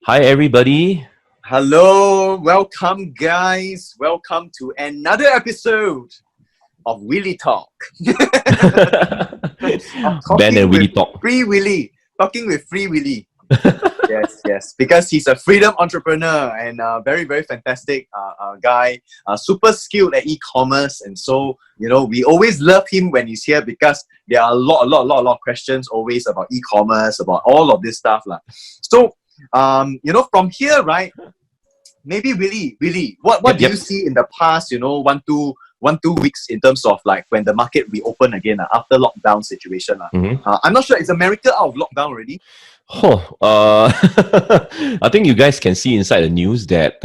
Hi, everybody. Hello, welcome guys. Welcome to another episode of Willy Talk. Of Ben and talking Willy with talk. Free Willy. Talking with Free Willy. Yes. Because he's a freedom entrepreneur and a very, very fantastic guy. Super skilled at e-commerce. And so, we always love him when he's here because there are a lot of questions always about e-commerce, about all of this stuff. So, from here, right? Maybe Willy, what do you see in the past, 1-2 weeks in terms of like when the market reopen again after lockdown situation? I'm not sure, is America out of lockdown already? I think you guys can see inside the news that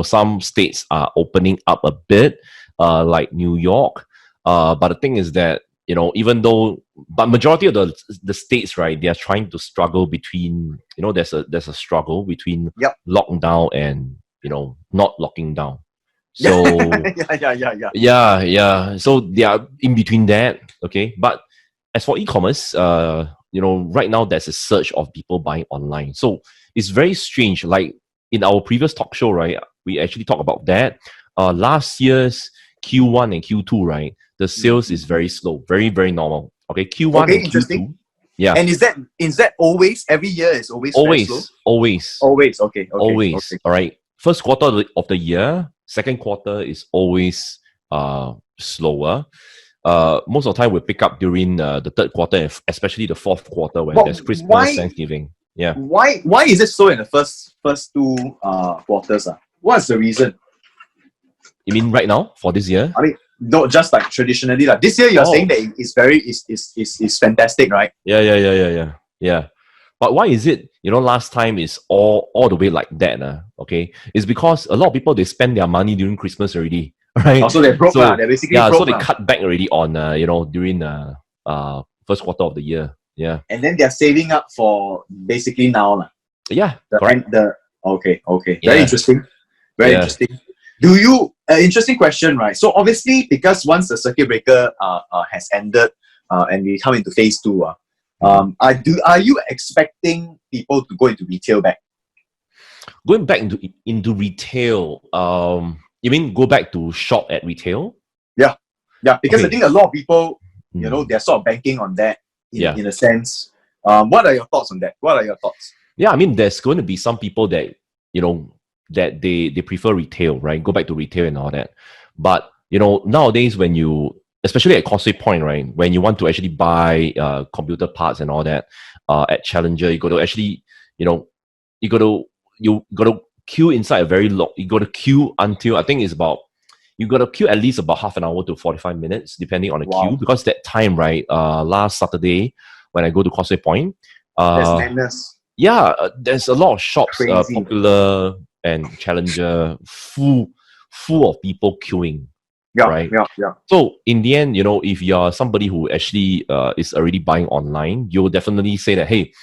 some states are opening up a bit, like New York. But the thing is that even though, but majority of the states, right, they are trying to struggle between, there's a struggle between lockdown and not locking down. So yeah. So they are in between that. Okay, but as for e-commerce, right now there's a surge of people buying online. So it's very strange. Like in our previous talk show, right, we actually talked about that. Last year's Q1 and Q2, right, the sales is very slow, very, very normal. Okay, Q1 and Q2. Yeah. And is that always, every year is always very slow? Always. Okay. Always. Okay. All right. First quarter of the year, second quarter is always slower. Most of the time we pick up during the third quarter, especially the fourth quarter when there's Christmas, Thanksgiving. Yeah. Why is it so in the first two quarters? What's the reason? You mean right now for this year? I mean, not just like traditionally. Like this year, you're saying that it's fantastic, right? Yeah. But why is it, last time is all the way like that? Okay. It's because a lot of people, they spend their money during Christmas already. Right? So they're broke. They're basically broke. So they cut back already on, during first quarter of the year. Yeah. And then they're saving up for basically now. Yeah. Okay. Very interesting. Very interesting. Do you, interesting question, right? So obviously, because once the circuit breaker has ended and we come into phase 2, are you expecting people to go into retail back? Going back into retail, you mean go back to shop at retail? Yeah, because I think a lot of people, they're sort of banking on that in a sense. What are your thoughts on that? Yeah, I mean, there's going to be some people that, that they prefer retail, right? Go back to retail and all that. But, nowadays when you, especially at Causeway Point, right, when you want to actually buy computer parts and all that at Challenger, you got to actually, you got to queue inside a very long, you got to queue until, I think it's about, you got to queue at least about half an hour to 45 minutes, depending on the queue. Because that time, right, last Saturday, when I go to Causeway Point, there's madness. Yeah, there's a lot of shops, Popular and Challenger, full of people queuing. Right? Yeah. So in the end, if you're somebody who actually is already buying online, you'll definitely say that, hey,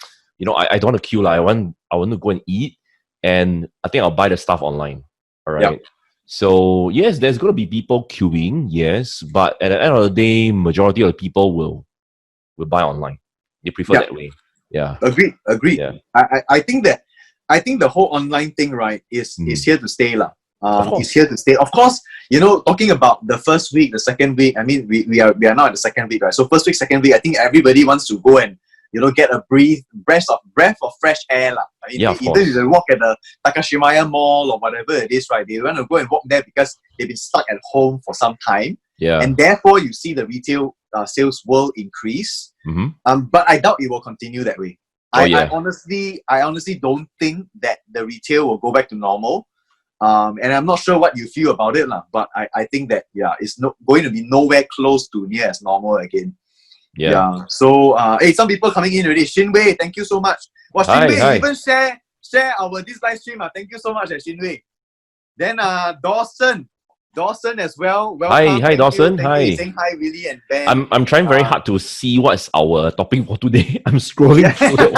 I don't want to queue. I want to go and eat, and I think I'll buy the stuff online. All right. Yep. So yes, there's going to be people queuing, yes, but at the end of the day, majority of the people will buy online. They prefer that way. Yeah. Agreed. Yeah. I think the whole online thing, right, is here to stay, lah. It's here to stay. Of course, talking about the first week, the second week. I mean, we are now at the second week, right? So first week, second week, I think everybody wants to go and get a breath of fresh air, lah. I mean, either you walk at the Takashimaya Mall or whatever it is, right? They want to go and walk there because they've been stuck at home for some time. Yeah. And therefore, you see the retail sales will increase. Mm-hmm. But I doubt it will continue that way. I honestly don't think that the retail will go back to normal. And I'm not sure what you feel about it, but I think that it's not going to be nowhere close to near as normal again. Yeah. So hey, some people coming in already. Shinwei, thank you so much. Well, Shinwei, hi. Even share our this live stream. Thank you so much, Shinwei. Then Dawson as well. Welcome. Hi Dawson. Hi. Saying hi, Willy and Ben. I'm trying very hard to see what's our topic for today. I'm scrolling through.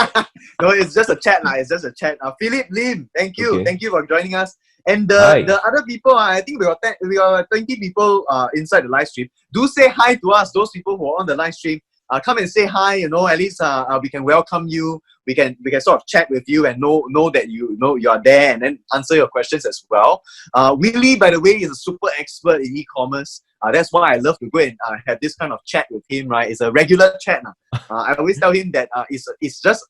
No, it's just a chat. It's just a chat. Philip Lim, thank you. Okay. Thank you for joining us. And the other people, I think we are 20 people inside the live stream. Do say hi to us, those people who are on the live stream. come and say hi. At least we can welcome you. We can sort of chat with you and know that you are there, and then answer your questions as well. Willy, by the way, is a super expert in e-commerce. That's why I love to go and have this kind of chat with him. Right, it's a regular chat. I always tell him that it's just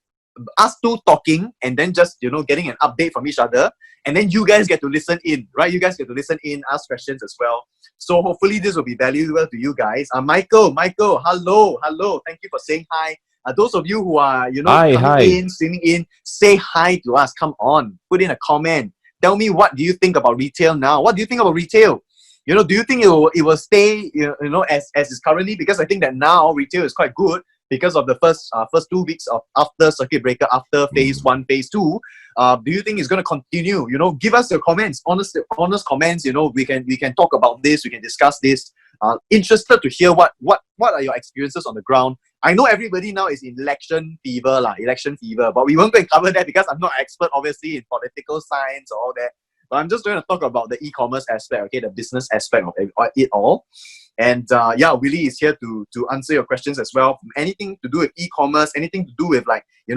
us two talking, and then just getting an update from each other, and then you guys get to listen in, right? You guys get to listen in, ask questions as well. So hopefully this will be valuable to you guys. Michael, hello, thank you for saying hi. Those of you who are streaming in, say hi to us. Come on, put in a comment. Tell me, what do you think about retail now? What do you think about retail? Do you think it will stay as it's currently? Because I think that now retail is quite good, because of the first 2 weeks after circuit breaker, after phase 1, phase 2. Do you think it's going to continue? Give us your comments, honest comments. We can talk about this. We can discuss this. Interested to hear what are your experiences on the ground. I know everybody now is in election fever, but we won't go and cover that because I'm not an expert, obviously, in political science or all that. But I'm just going to talk about the e-commerce aspect, okay, the business aspect of it all. And Willy is here to answer your questions as well. Anything to do with e-commerce, anything to do with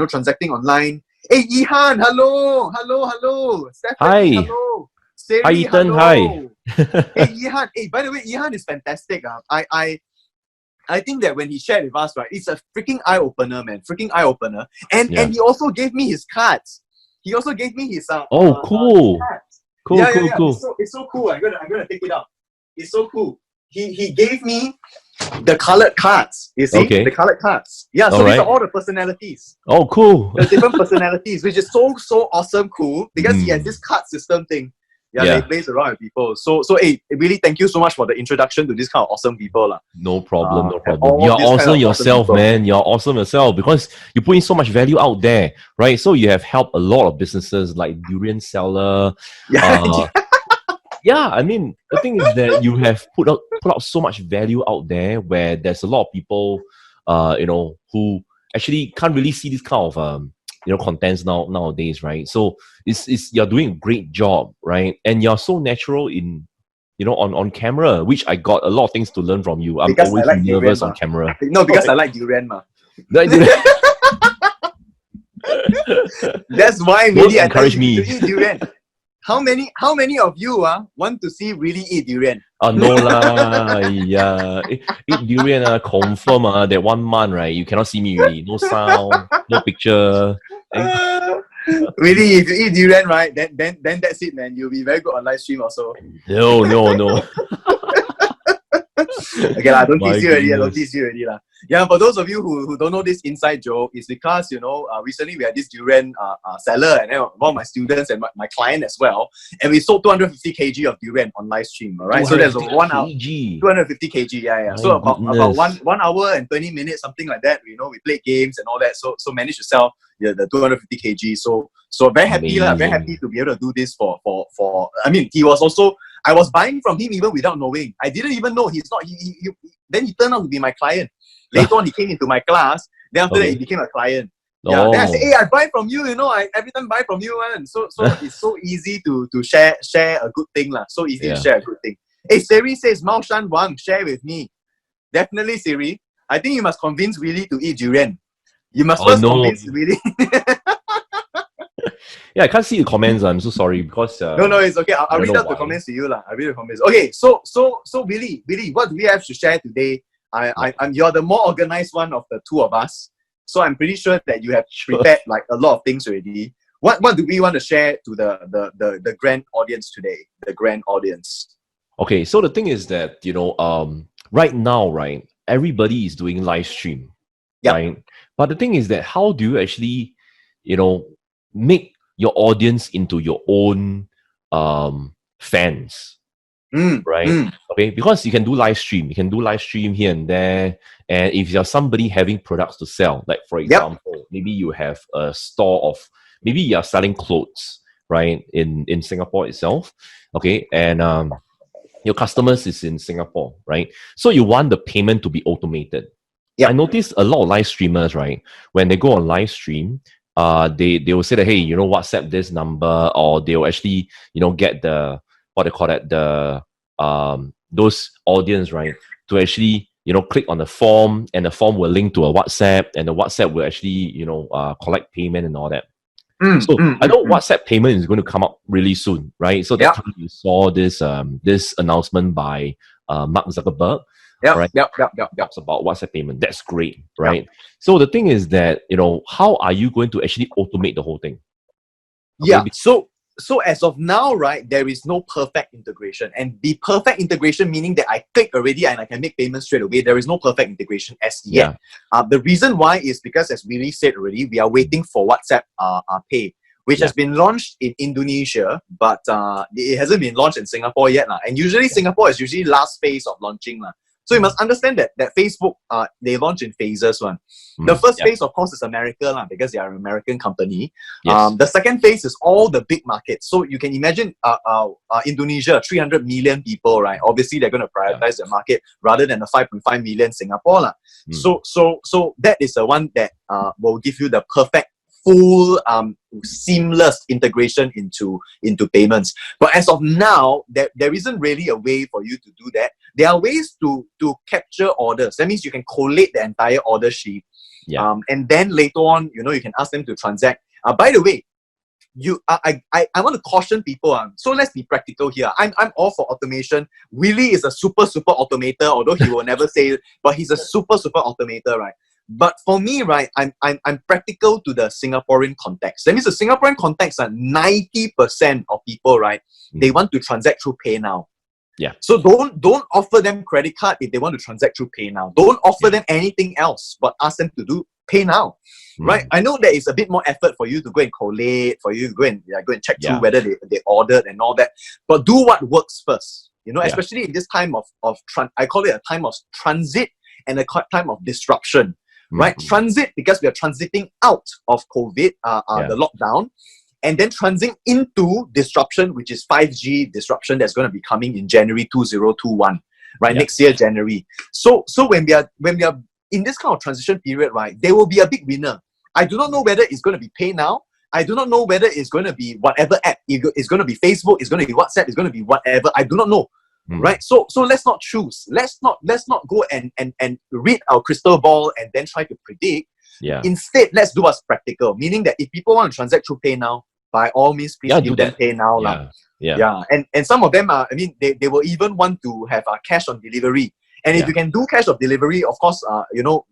transacting online. Hey, Ihan, hello. Stephanie, Hi. hello. Seri, Hi, Ethan. hello. Hi. Hey, Ihan. Hey, by the way, Ihan is fantastic. I think that when he shared with us, right, it's a freaking eye-opener, man. Freaking eye-opener. And he also gave me his cards. He also gave me his cool. cards. Cool. It's so cool. I'm gonna take it out. It's so cool. He gave me the colored cards. You see? Okay. The colored cards. Yeah, so these are all the personalities. Oh, cool. The different personalities, which is so awesome cool, because he has this card system thing. They plays around with people. So hey, really thank you so much for the introduction to this kind of awesome people. No problem. You're awesome yourself, man. You're awesome yourself, because you put in so much value out there, right? So you have helped a lot of businesses like Durian Seller. I mean, the thing is that you have put out so much value out there, where there's a lot of people, who actually can't really see this kind of contents nowadays, right? So it's you're doing a great job, right? And you're so natural in on camera, which I got a lot of things to learn from you. I'm because always nervous on camera. No, because I like durian, ma. That's why really encourage me to eat durian. How many of you want to see really eat durian? No lah, yeah. Eat durian confirm that 1 month, right? You cannot see me really. No sound, no picture. Really, if you eat durian, right, then that's it, man. You'll be very good on live stream also. No. Okay, don't tease you already. Yeah, for those of you who don't know this inside joke, it's because, recently we had this durian seller, and then one of my students and my client as well, and we sold 250 kg of durian on live stream, all right? So there's a 1 hour, 250 kg, yeah. So about 1 hour and 20 minutes, something like that, we played games and all that, so managed to sell the 250 kg. So very happy, very happy to be able to do this for I mean, he was also, I was buying from him even without knowing. I didn't even know then he turned out to be my client. Later on, he came into my class. Then after that, he became a client. Yeah. Then I said, hey, I buy from you. I every time buy from you, man. So it's so easy to share a good thing, lah. So easy to share a good thing. Hey, Siri says, Mao Shan Wang, share with me. Definitely, Siri. I think you must convince Willy to eat durian. You must first convince Willy. Yeah, I can't see the comments. I'm so sorry because no, it's okay. I'll read out the comments to you, lah. I'll read the comments. Okay, so Willy, what do we have to share today? You're the more organized one of the two of us, so I'm pretty sure that you have prepared like a lot of things already. What do we want to share to the grand audience today? The grand audience. Okay, so the thing is that right now, right, everybody is doing live stream, right? But the thing is that how do you actually, make your audience into your own fans? Right? Okay, because you can do live stream. You can do live stream here and there. And if you're somebody having products to sell, like for example, maybe you have a store of, maybe you're selling clothes, right? In Singapore itself. Okay, and your customers is in Singapore, right? So you want the payment to be automated. I noticed a lot of live streamers, right? When they go on live stream, they will say that, hey, WhatsApp this number, or they'll actually, get the, what they call it, the those audience, right, to actually click on the form, and the form will link to a WhatsApp, and the WhatsApp will actually, collect payment and all that. So I know WhatsApp payment is going to come up really soon, right? So that's when you saw this this announcement by Mark Zuckerberg. Right? Talks about WhatsApp payment. That's great, right? So the thing is that, how are you going to actually automate the whole thing? Okay? So as of now, right, there is no perfect integration. And the perfect integration meaning that I click already and I can make payments straight away. There is no perfect integration as yet. The reason why is because, as Willy said already, we are waiting for WhatsApp Pay, which has been launched in Indonesia, but it hasn't been launched in Singapore yet. And usually Singapore is usually last phase of launching. So you must understand that Facebook, they launch in phases. The first phase, of course, is America, because they are an American company. The second phase is all the big markets. So you can imagine Indonesia, 300 million people, right? Obviously, they're going to prioritize the market rather than the 5.5 million Singapore. So that is the one that will give you the perfect, full, seamless integration into payments. But as of now, there isn't really a way for you to do that. There are ways to capture orders. That means you can collate the entire order sheet. And then later on, you can ask them to transact. By the way, I want to caution people. So let's be practical here. I'm all for automation. Willy is a super automator, although he will never say it, but he's a super automator, right? But for me, right, I'm practical to the Singaporean context. That means the Singaporean context are 90% of people, right? They want to transact through PayNow. So don't offer them credit card if they want to transact through PayNow. Don't offer them anything else, but ask them to do PayNow. Right? I know there is a bit more effort for you to go and collate, for you to go and check through whether they ordered and all that. But do what works first. Especially in this time of I call it a time of transit and a time of disruption. Right? Transit, because we are transiting out of COVID, the lockdown, and then transiting into disruption, which is 5G disruption that's going to be coming in January 2021, right? Next year, January. So when we are in this kind of transition period, right, there will be a big winner. I do not know whether it's going to be PayNow. I do not know whether it's going to be whatever app. It's going to be Facebook. It's going to be WhatsApp. It's going to be whatever. I do not know. Right? So let's not choose. Let's not go and read our crystal ball and then try to predict. Instead, let's do what's practical. Meaning that if people want to transact through PayNow, by all means, please give them PayNow. And some of them are, they will even want to have cash on delivery. And if you can do cash on delivery, of course,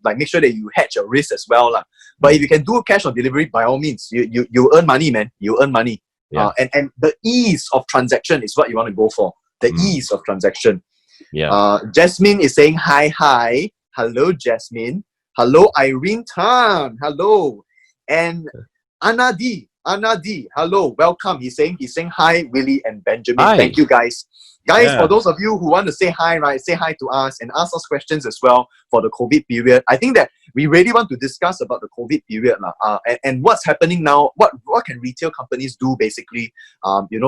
make sure that you hedge your risk as well. But if you can do cash on delivery, by all means, you earn money, man. You earn money. And the ease of transaction is what you want to go for. The ease of transaction. Jasmine is saying hi. Hello, Jasmine. Hello, Irene Tan. Hello. And Anna D. Hello, welcome. He's saying hi, Willy and Benjamin. Hi. Thank you, guys. For those of you who want to say hi, right, say hi to us and ask us questions as well for the COVID period. I think that we really want to discuss about the COVID period and what's happening now. What can retail companies do basically?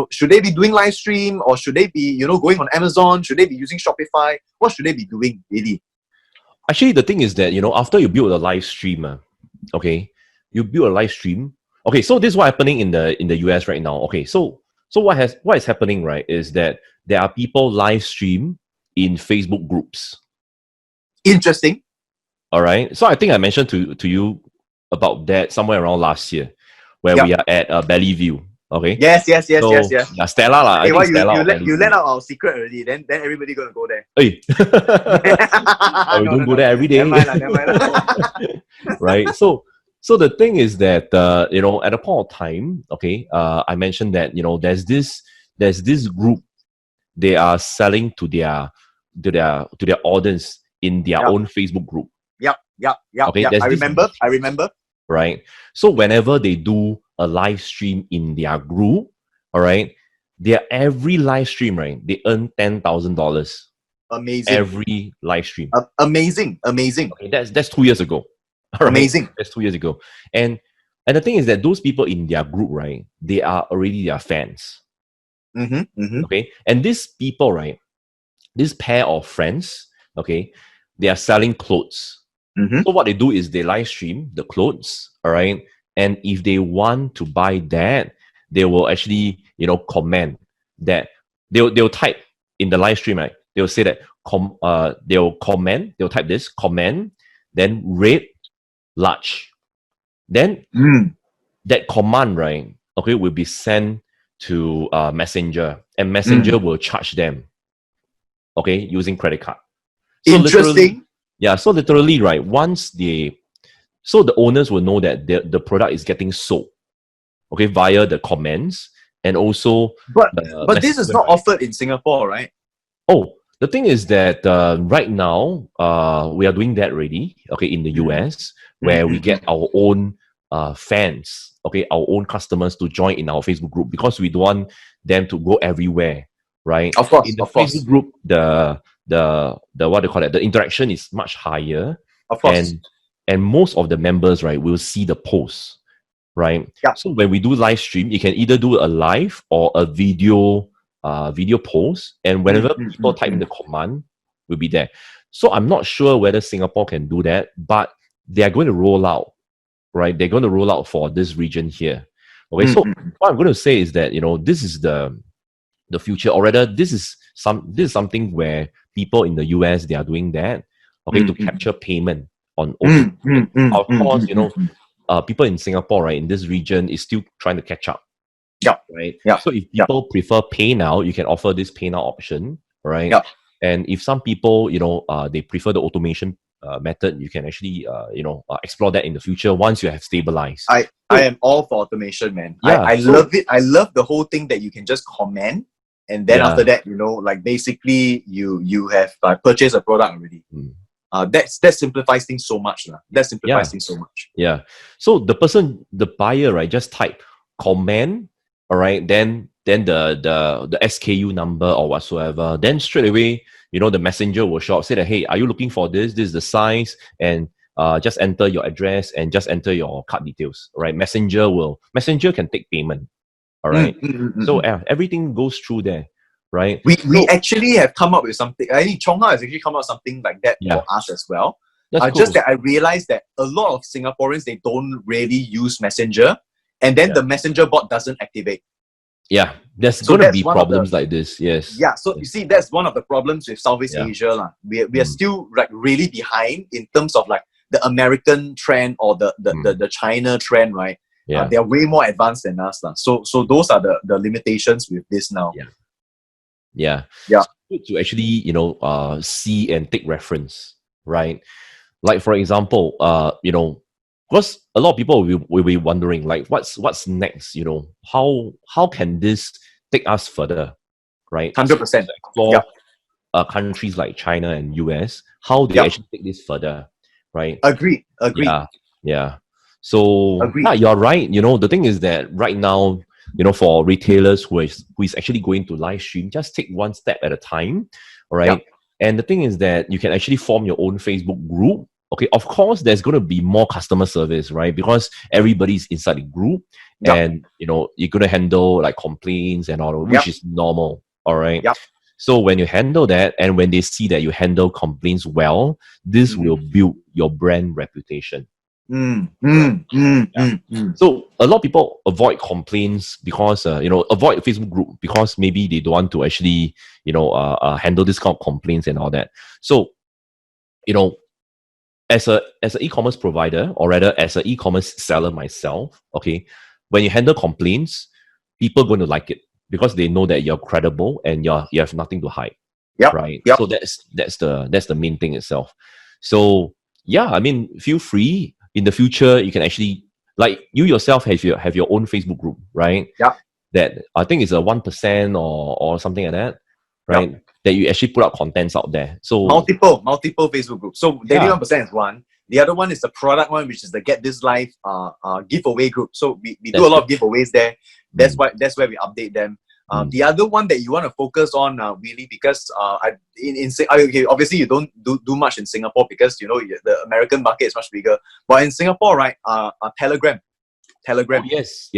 Should they be doing live stream, or should they be going on Amazon? Should they be using Shopify? What should they be doing really? Actually, the thing is that after you build a live stream, you build a live stream. Okay, so this is what's happening in the US right now. Okay, so what is happening, right, is that there are people live stream in Facebook groups. Interesting. All right. So I think I mentioned to you about that somewhere around last year, where we are at Valley Okay. Yes. Yeah, Stella Hey, you let out our secret already. Then everybody gonna go there. Hey. Don't go there every day. Never mind. Right. So the thing is that at a point of time, I mentioned that there's this group. They are selling to their audience in their own Facebook group. Okay, I remember. Right. So whenever they do a live stream in their group, all right, every live stream, right, they earn $10,000. Amazing. Every live stream. Amazing. Okay, that's 2 years ago. Right? Amazing. That's 2 years ago. And the thing is that those people in their group, right, they are already their fans. Okay. And these people, right, this pair of friends, okay, they are selling clothes. So what they do is they live stream the clothes, all right? And if they want to buy that, they will actually, comment that they'll type in the live stream, right? They'll say that they'll comment, they'll type this comment, then rate large. Then that command, right, okay, will be sent to Messenger, and Messenger will charge them, okay, using credit card. So Interesting. So literally, right, so the owners will know that the product is getting sold, okay, via the comments, and also But this is not offered in Singapore, right? Oh, the thing is that right now we are doing that already, okay, in the US, where we get our own fans, okay, our own customers to join in our Facebook group, because we don't want them to go everywhere, right? Of course, in the of course. Facebook group, the what do you call it? The interaction is much higher, Of course. and most of the members, right, will see the posts, right? Yeah. So when we do live stream, you can either do a live or a video post, and whenever people type in the command, will be there. So I'm not sure whether Singapore can do that, but they are going to roll out, right? They're going to roll out for this region here. Okay, so what I'm going to say is that, you know, this is the future, or rather, this is something where people in the US, they are doing that, okay, to capture payment on automation. Of course, you know, people in Singapore, right, in this region is still trying to catch up. Yeah. Right. Yeah. So if people prefer pay now, you can offer this pay now option, right? Yeah. And if some people, you know, they prefer the automation method, you can actually, explore that in the future once you have stabilized. I am all for automation, man. Yeah, I love it. I love the whole thing that you can just comment, and then after that, you know, like basically you have purchased a product already. That simplifies things so much. That simplifies things so much. Yeah. So the buyer, right, just type comment, all right, then the SKU number or whatsoever, then straight away, you know, the messenger will show up, say that, hey, are you looking for this? This is the size, and just enter your address and just enter your card details, right? Messenger can take payment, all right? So everything goes through there, right? We actually have come up with something. I think Chongha has actually come up with something like that for us as well. That's cool. Just that I realized that a lot of Singaporeans, they don't really use Messenger, and then the Messenger bot doesn't activate. Yeah, there's going to be problems like this. Yes. Yeah. So you see, that's one of the problems with Southeast Asia. We are still like really behind in terms of like the American trend or the China trend, right? Yeah. They are way more advanced than us. So those are the limitations with this now. Yeah. Yeah. So good to actually, you know, see and take reference, right? Like, for example, you know, because a lot of people will be wondering, like, what's next? You know, how can this take us further, right? 100%. For countries like China and US, how they actually take this further, right? Agree. Yeah. So you're right. You know, the thing is that right now, you know, for retailers who is actually going to live stream, just take one step at a time, all right? And the thing is that you can actually form your own Facebook group. Okay, of course, there's going to be more customer service, right? Because everybody's inside the group, and you know, you're going to handle like complaints and all, which is normal. All right. So when you handle that, and when they see that you handle complaints well, this will build your brand reputation. So a lot of people avoid complaints because avoid Facebook group because maybe they don't want to actually handle this kind of complaints and all that. So as an e-commerce provider, or rather as an e-commerce seller myself, okay, when you handle complaints, people are going to like it because they know that you're credible and you have nothing to hide. Right. So that's the main thing itself. So I mean, feel free. In the future, you can actually, like, you yourself have your own Facebook group, right? That I think is a 1% or something like that, right? That you actually put out contents out there. So multiple Facebook groups. So the 1% is one. The other one is the product one, which is the Get This Live giveaway group. So we do a lot of giveaways there. That's where we update them. The other one that you want to focus on, really, because obviously you don't do much in Singapore because the American market is much bigger. But in Singapore, right, Telegram. Oh, yes,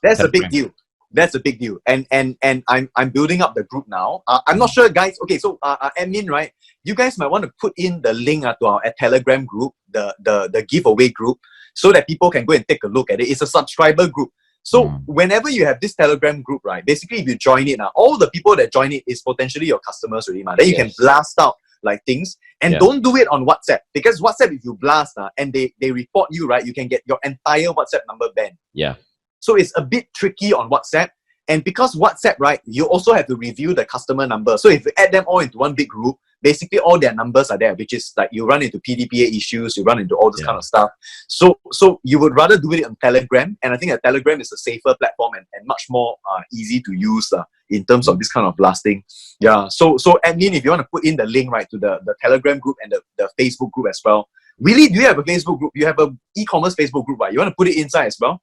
that's a big deal. That's a big deal. And I'm building up the group now. I'm not sure, guys. Okay, so admin, right? You guys might want to put in the link to our Telegram group, the giveaway group, so that people can go and take a look at it. It's a subscriber group. So whenever you have this Telegram group, right, basically if you join it, all the people that join it is potentially your customers already, man. Then you can blast out like things. And Yeah. don't do it on WhatsApp, because WhatsApp, if you blast and they report you, right, you can get your entire WhatsApp number banned. Yeah. So it's a bit tricky on WhatsApp. And because WhatsApp, right, you also have to review the customer number. So if you add them all into one big group, basically all their numbers are there, which is like you run into PDPA issues, you run into all this kind of stuff. So you would rather do it on Telegram. And I think that Telegram is a safer platform and much more easy to use in terms of this kind of blasting. Yeah. So admin, if you want to put in the link, right, to the Telegram group and the Facebook group as well. Really, do you have a Facebook group? You have a e-commerce Facebook group, right? You want to put it inside as well?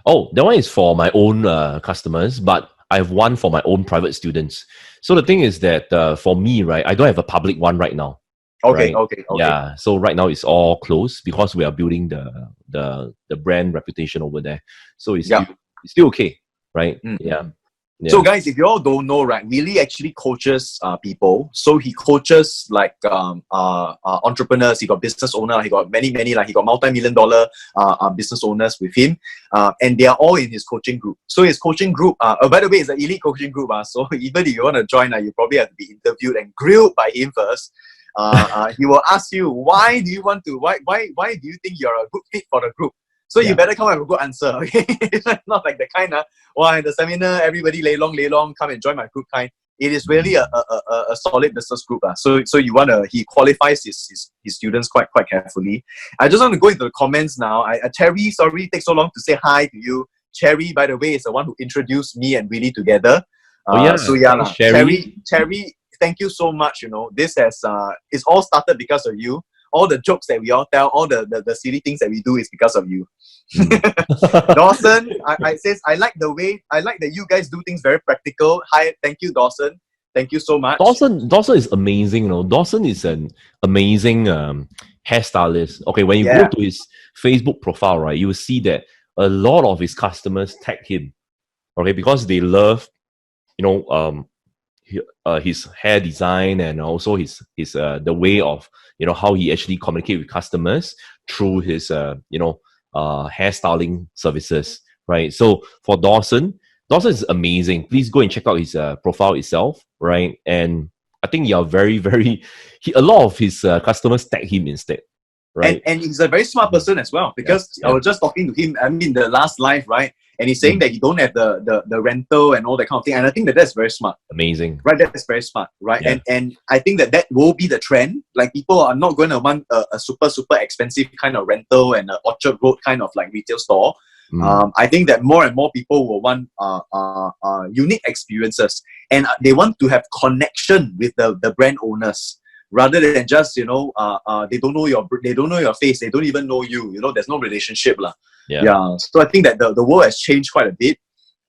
Oh, that one is for my own customers, but I have one for my own private students. So the thing is that for me, right, I don't have a public one right now. Okay, right? okay. Yeah, so right now it's all closed because we are building the brand reputation over there. So it's still okay, right? Yeah. So guys, if you all don't know, right, Willy actually coaches people. So he coaches like entrepreneurs. He got business owner. He got many like he got multi-million-dollar business owners with him, and they are all in his coaching group. So his coaching group, by the way, it's an elite coaching group. So even if you want to join, you probably have to be interviewed and grilled by him first. He will ask you, why do you think you're a good fit for the group? So you better come up with a good answer, okay? It's not like the kind of, in the seminar, everybody lay long, come and join my group kind. It is really a solid business group. So he qualifies his students quite carefully. I just want to go into the comments now. Cherry, sorry, it takes so long to say hi to you. Cherry, by the way, is the one who introduced me and Willy together. Thanks, Cherry, thank you so much. This it's all started because of you. All the jokes that we all tell, all the silly things that we do is because of you. Dawson, I says, I like that you guys do things very practical. Hi, thank you, Dawson. Thank you so much. Dawson is amazing, Dawson is an amazing hairstylist. Okay, when you go to his Facebook profile, right, you will see that a lot of his customers tag him. Okay, because they love, his hair design and also his the way of how he actually communicate with customers through his hairstyling services, right? So for Dawson is amazing. Please go and check out his profile itself, right? And I think you are very a lot of his customers tag him instead, right? And he's a very smart person as well, because I was just talking to him, the last live, right? And he's saying that he don't have the rental and all that kind of thing. And I think that's very smart. Amazing. Right, that's very smart, right? Yeah. And I think that will be the trend. Like, people are not going to want a super expensive kind of rental and an Orchard Road kind of like retail store. I think that more and more people will want unique experiences, and they want to have connection with the brand owners, rather than just they don't know your face, they don't even know you. There's no relationship lah. Yeah. So I think that the world has changed quite a bit,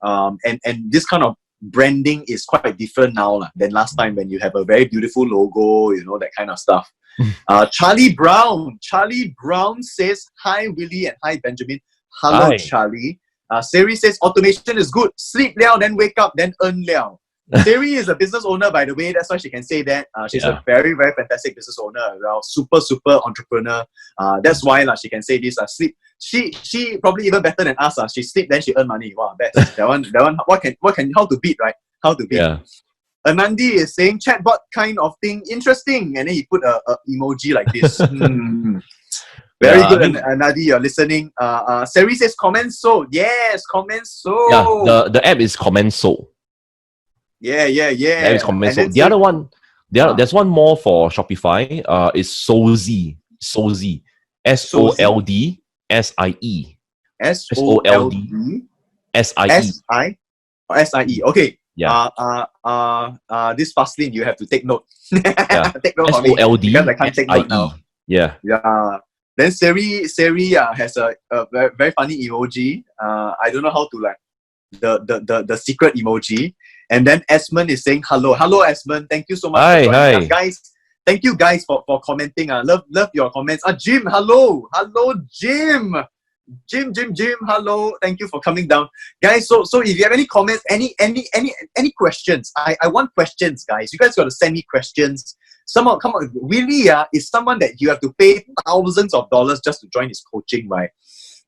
and this kind of branding is quite different now than last time, when you have a very beautiful logo, that kind of stuff. Charlie Brown says, hi Willy and hi Benjamin. Hello. Hi. Charlie. Siri says, automation is good. Sleep liao, then wake up, then earn liao. Siri is a business owner, by the way. That's why she can say that. She's a very fantastic business owner as well. Super entrepreneur. That's why she can say this. Sleep. She probably even better than us. She sleep, then she earn money. Wow, best. that one. How to beat, right? How to beat. Yeah. Anandi is saying chatbot kind of thing, interesting. And then he put a emoji like this. Very good, Anandi, you're listening. Siri says comment so. Yes, comment so. Yeah, the app is comment so. Yeah. That is comment so. The other one, there's one more for Shopify. Is Soulzie. Soulzie. SOLDSIE. SIE. Okay. Yeah. This Fastlane, you have to take note. Take note of me, because I can't take note now. Yeah. Then Siri has a very funny emoji. I don't know how to like the secret emoji. And then Esmond is saying hello. Hello, Esmond. Thank you so much for joining us, guys. Thank you guys for commenting. Love your comments. Jim, hello. Hello, Jim. Jim, hello. Thank you for coming down. Guys, so if you have any comments, any questions, I want questions, guys. You guys got to send me questions. Someone, come on. Willy is someone that you have to pay thousands of dollars just to join his coaching, right?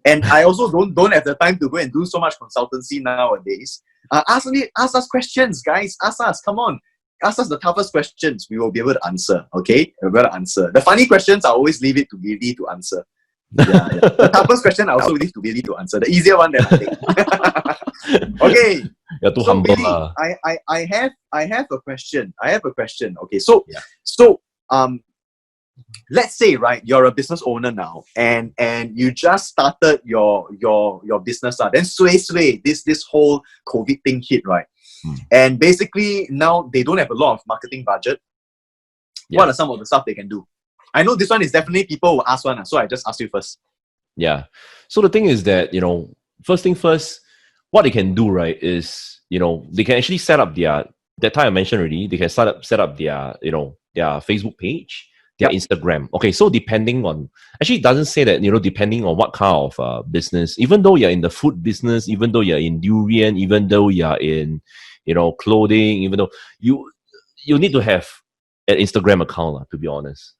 And I also don't have the time to go and do so much consultancy nowadays. Ask us questions, guys. Ask us. Come on. ask us the toughest questions. We will be able to answer. Okay, we'll be able to answer. The funny questions, I always leave it to Willy to answer. Yeah. The toughest question, I also leave to Willy to answer. The easier one, then I think. Okay. You're too So humble. Willy, I have a question. Okay, so let's say, right, you're a business owner now, and you just started your business, then this whole COVID thing hit, right? And basically now they don't have a lot of marketing budget. What are some of the stuff they can do? I know this one is definitely people will ask one, so I just ask you first. Yeah. So the thing is that, first thing first, what they can do, right, is, they can actually set up that time I mentioned already, they can set up their, their Facebook page, their Instagram. Okay, so depending on, actually it doesn't say that, depending on what kind of business, even though you're in the food business, even though you're in durian, even though you're in, clothing, even though you need to have an Instagram account, to be honest.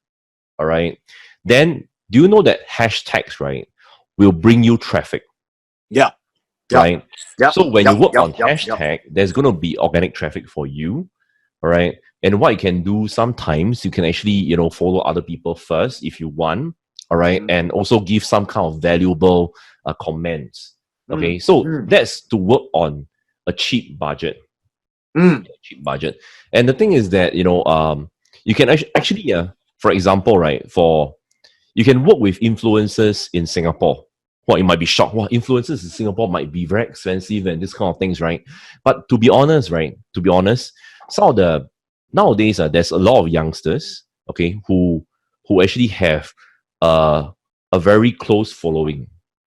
All right. Then do you know that hashtags, right, will bring you traffic? Yeah. Right. So when you work on hashtag, there's going to be organic traffic for you. All right. And what you can do sometimes, you can actually, follow other people first if you want. All right. And also give some kind of valuable comments. Okay. So that's to work on a cheap budget. Cheap budget. And the thing is that, you can actually, for example, right, you can work with influencers in Singapore. Well, you might be shocked. Well, influencers in Singapore might be very expensive and this kind of things, right? But to be honest, some of the nowadays there's a lot of youngsters, okay, who actually have a very close following.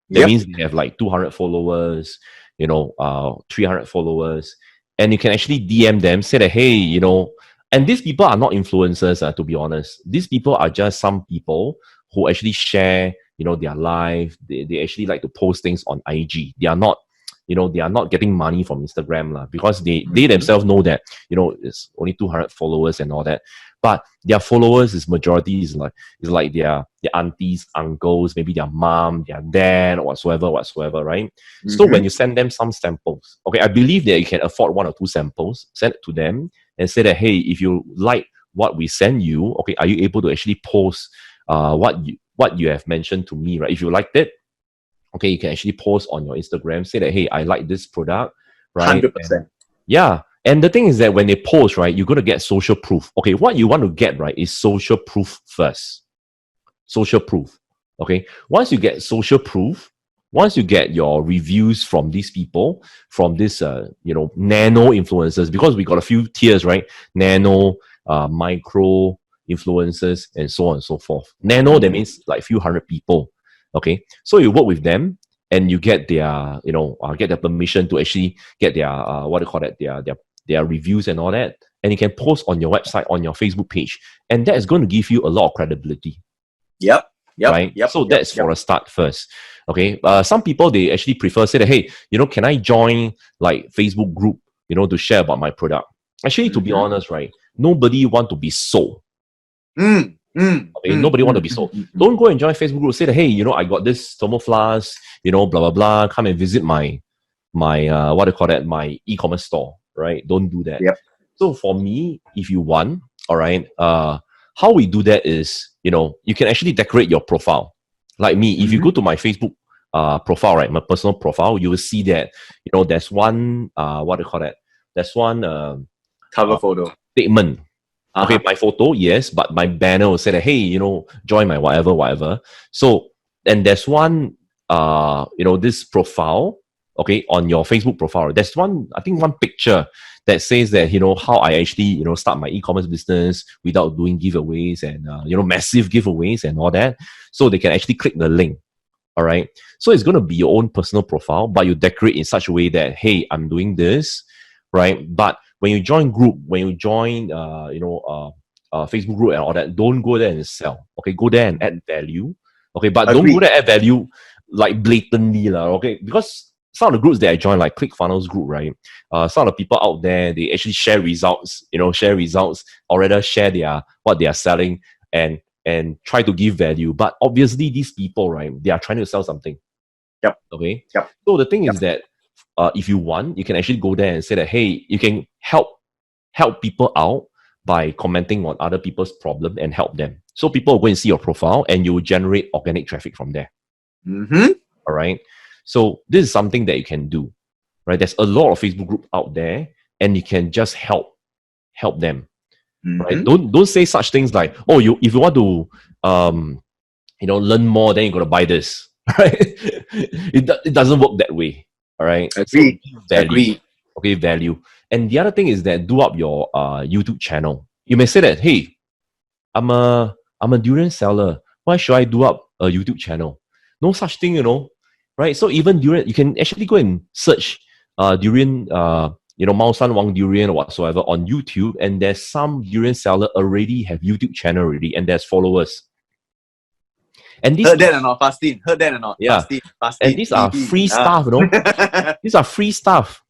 That means they have like 200 followers, 300 followers, and you can actually DM them, say that, hey, and these people are not influencers, to be honest. These people are just some people who actually share, their life. They actually like to post things on IG. They are not, they are not getting money from Instagram because they themselves know that, it's only 200 followers and all that. But their followers is majority is like their aunties, uncles, maybe their mom, their dad, or whatsoever, right? So when you send them some samples, okay, I believe that you can afford 1 or 2 samples, send it to them and say that, hey, if you like what we send you, okay, are you able to actually post what you have mentioned to me, right? If you liked it, okay, you can actually post on your Instagram, say that, hey, I like this product, right? 100%. And the thing is that when they post, right, you're going to get social proof. Okay, what you want to get, right, is social proof first. Social proof. Okay, once you get social proof, once you get your reviews from these people, from this, nano influencers, because we got a few tiers, right? Nano, micro influencers, and so on and so forth. Nano, that means like a few hundred people. Okay, so you work with them and you get their, get their permission to actually get their, their reviews and all that. And you can post on your website, on your Facebook page. And that is going to give you a lot of credibility. So that's for a start first. Okay. Some people, they actually prefer say that, hey, can I join like Facebook group, to share about my product? Actually, to be honest, right, nobody want to be sold. Okay, nobody want to be sold. Don't go and join Facebook group. Say that, hey, I got this thermal flask, blah blah blah. Come and visit my my e-commerce store, right? Don't do that. So for me, if you want, all right, how we do that is, you can actually decorate your profile. Like me, if you go to my Facebook profile, right, my personal profile, you will see that, there's one there's one cover photo statement. Okay, my photo, yes, but my banner will say that, hey, join my whatever. So, and there's one, this profile, okay, on your Facebook profile. There's one picture that says that, how I actually, start my e-commerce business without doing giveaways and, massive giveaways and all that. So they can actually click the link. All right. So it's going to be your own personal profile, but you decorate in such a way that, hey, I'm doing this, right? But when you join group, when you join, Facebook group and all that, don't go there and sell. Okay, go there and add value. Okay, but don't go there and add value like blatantly, okay? Because some of the groups that I join, like ClickFunnels group, right? Some of the people out there, they actually share results, or rather share what they are selling and try to give value. But obviously, these people, right, they are trying to sell something. Okay. So the thing is that if you want, you can actually go there and say that, hey, you can help help people out by commenting on other people's problem and help them. So people will go and see your profile and you will generate organic traffic from there. Mm-hmm. All right. So this is something that you can do, right? There's a lot of Facebook groups out there and you can just help them. Mm-hmm. Right? Don't say such things like, oh, if you want to learn more, then you gotta buy this. Right? It doesn't work that way. All right. Agreed. So value. Agreed. Okay, value. And the other thing is that do up your YouTube channel. You may say that, hey, I'm a durian seller. Why should I do up a YouTube channel? No such thing, right? So even durian, you can actually go and search durian, Mao San Wang durian or whatsoever on YouTube, and there's some durian seller already have YouTube channel already, and there's followers. And these Heard that or not, Fastin? Heard that or not? Yeah. Fastin. And these are free stuff, These are free stuff.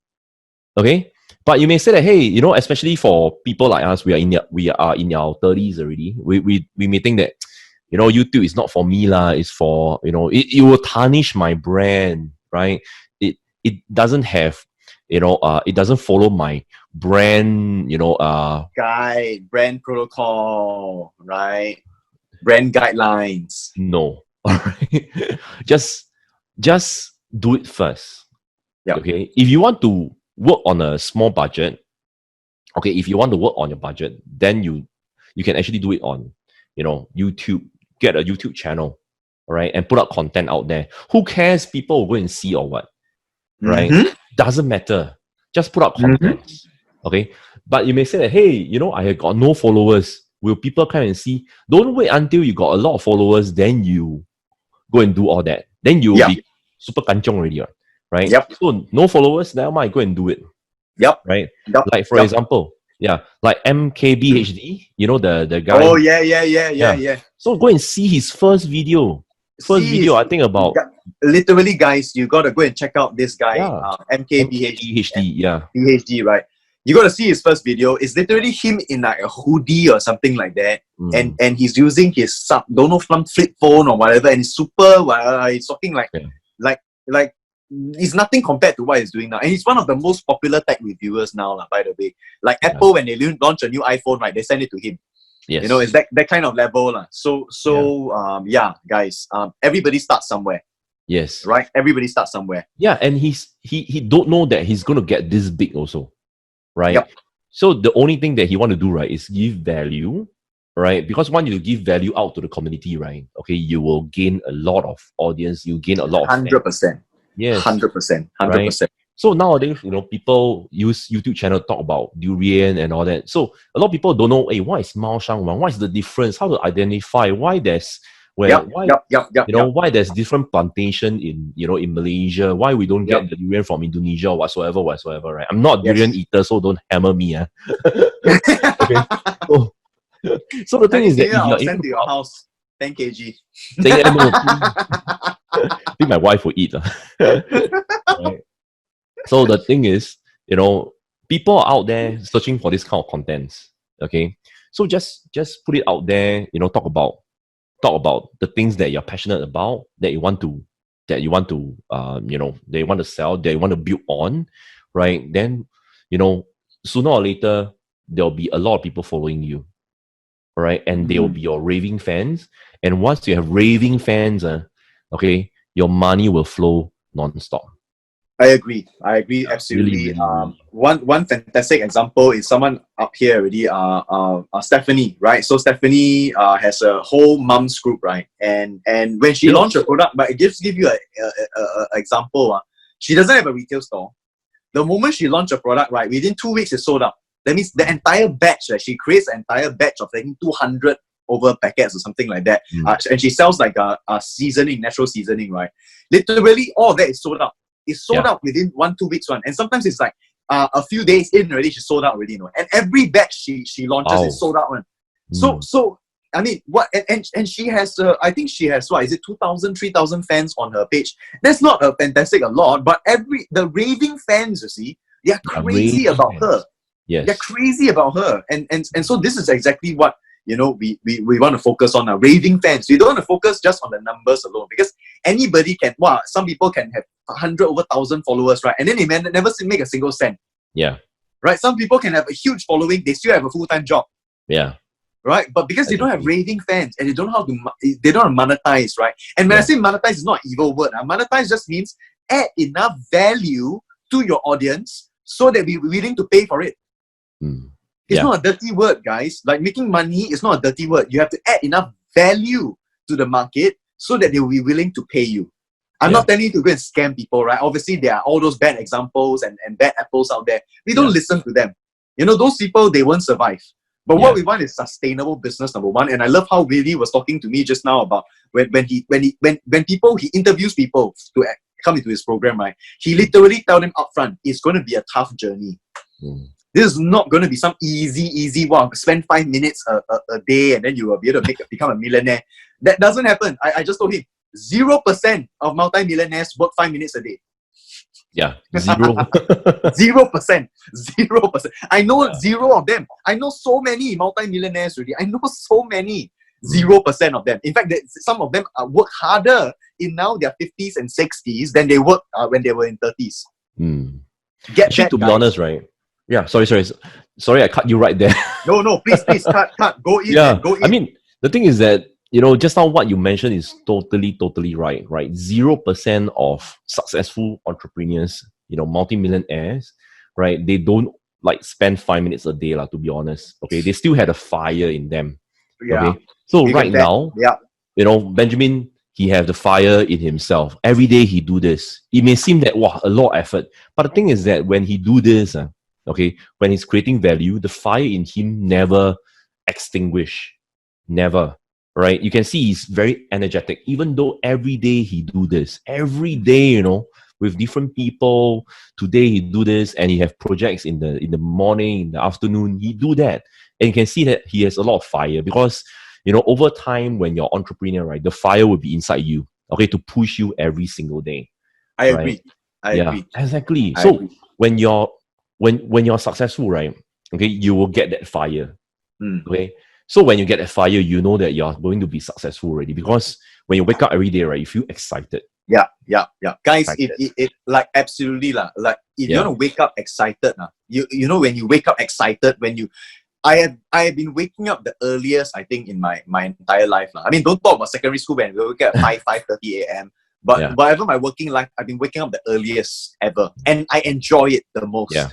Okay? But you may say that, hey, especially for people like us, we are in our 30s already. We may think that, YouTube is not for me lah. It's for, it will tarnish my brand, right? It doesn't have, it doesn't follow my brand, guide, brand protocol, right? Brand guidelines. No. All right. Just do it first. Yep. Okay. If you want to work on a small budget, okay, if you want to work on your budget, then you can actually do it on, YouTube. Get a YouTube channel, all right, and put out content out there. Who cares? People will go and see or what, right? Mm-hmm. Doesn't matter. Just put out content, okay? But you may say that, hey, I have got no followers. Will people come and see? Don't wait until you got a lot of followers, then you go and do all that. Then you'll be super kanchong already, right? Yep. So no followers, now might go and do it. Yep. Right? Yep. Like for example, like MKBHD, the guy. Oh yeah. So go and see his first video. I think about. Literally, guys, you gotta go and check out this guy, MKBHD, PhD, right? You gotta see his first video. It's literally him in like a hoodie or something like that, and he's using his don't know some flip phone or whatever, and he's super. He's talking like it's nothing compared to what he's doing now. And he's one of the most popular tech reviewers now, by the way. Like Apple, when they launch a new iPhone, right, they send it to him. Yes. It's that kind of level. Guys, everybody starts somewhere. Yes. Right? Everybody starts somewhere. Yeah, and he don't know that he's going to get this big also. Right? Yep. So the only thing that he want to do, right, is give value, right? Because when you give value out to the community, right, okay, you will gain a lot of audience, you gain a lot of 100%. Yes. 100%. Right? So nowadays, people use YouTube channel to talk about durian and all that. So a lot of people don't know, hey, what is Mao Shan Wang? What is the difference? How to identify? Why there's why there's different plantation in in Malaysia? Why we don't get the durian from Indonesia or whatsoever, right? I'm not a durian eater, so don't hammer me. Okay. So the thing is that I'll send to your house 10 kg. I think my wife will eat. Right? So the thing is, people are out there searching for this kind of contents. Okay, so just put it out there. Talk about the things that you're passionate about, that you want to that you want to sell, that you want to build on, right? Then sooner or later there'll be a lot of people following you, right? And they will be your raving fans. And once you have raving fans, okay, your money will flow non-stop. I agree absolutely. Really. One fantastic example is someone up here already, Stephanie, right? So Stephanie has a whole mom's group, right? And when she launched a product, but it give you a example. She doesn't have a retail store. The moment she launched a product, right, within 2 weeks it sold out. That means the entire batch, she creates an entire batch of 200 over packets or something like that. And she sells like a seasoning, natural seasoning, right? Literally all of that is sold out. It's sold out within 1-2 weeks one. And sometimes it's like a few days in already, she's sold out already, And every batch she launches is sold out one. So I mean, what? And she has, I think she has, what is it, 2,000, 3,000 fans on her page. That's not a fantastic a lot, but the raving fans, you see, they're crazy about her. Yes. They're crazy about her. And so this is exactly what, we want to focus on, raving fans. We don't want to focus just on the numbers alone, because anybody can, some people can have 100 over 1,000 followers, right? And then they may never make a single cent. Yeah. right? Some people can have a huge following, they still have a full-time job, Yeah. right? But because they don't have raving fans and they don't know how to they don't monetize, right? And when I say monetize, it's not an evil word. Monetize just means add enough value to your audience so that we're willing to pay for it. It's not a dirty word, guys. Like making money is not a dirty word. You have to add enough value to the market so that they will be willing to pay you. I'm not telling you to go and scam people, right? Obviously, there are all those bad examples and bad apples out there. We don't listen to them. You know, those people, they won't survive. But what we want is sustainable business, number one. And I love how Willy was talking to me just now about when he interviews people to come into his program, right? He literally tell them upfront, it's going to be a tough journey. This is not going to be some easy, wow, spend 5 minutes a day and then you will be able to become a millionaire. That doesn't happen. I just told him, 0% of multi-millionaires work 5 minutes a day. Yeah, 0. 0%. 0%. I know 0 of them. I know so many multi-millionaires already. I know so many. 0% of them. In fact, some of them work harder in now their 50s and 60s than they worked when they were in 30s. Actually, to be honest, right? Yeah, sorry, I cut you right there. No, please, cut. Go in. Yeah, go in. I mean, the thing is that, you know, just now what you mentioned is totally right? 0% of successful entrepreneurs, you know, multi-millionaires, right? They don't like spend 5 minutes a day, to be honest. Okay, they still had a fire in them. Yeah. Okay, so right now, you know, Benjamin, he have the fire in himself. Every day he do this. It may seem that, wow, a lot of effort. But the thing is that when he do this, okay, when he's creating value, the fire in him never extinguish. Never. Right? You can see he's very energetic, even though every day he do this. Every day, you know, with different people. Today he do this and he have projects in the morning, in the afternoon. He do that. And you can see that he has a lot of fire because, you know, over time when you're entrepreneur, right, the fire will be inside you, okay, to push you every single day. I agree. I agree. Exactly. So when you're successful, right, okay, you will get that fire. Okay. So when you get that fire, you know that you're going to be successful already because when you wake up every day, right, you feel excited. Yeah. Guys, it like absolutely like if you want to wake up excited, you know, when you wake up excited, I have been waking up the earliest, I think, in my entire life. I mean, don't talk about secondary school when we wake up at 5:30 a.m. But whatever my working life, I've been waking up the earliest ever. And I enjoy it the most. Yeah.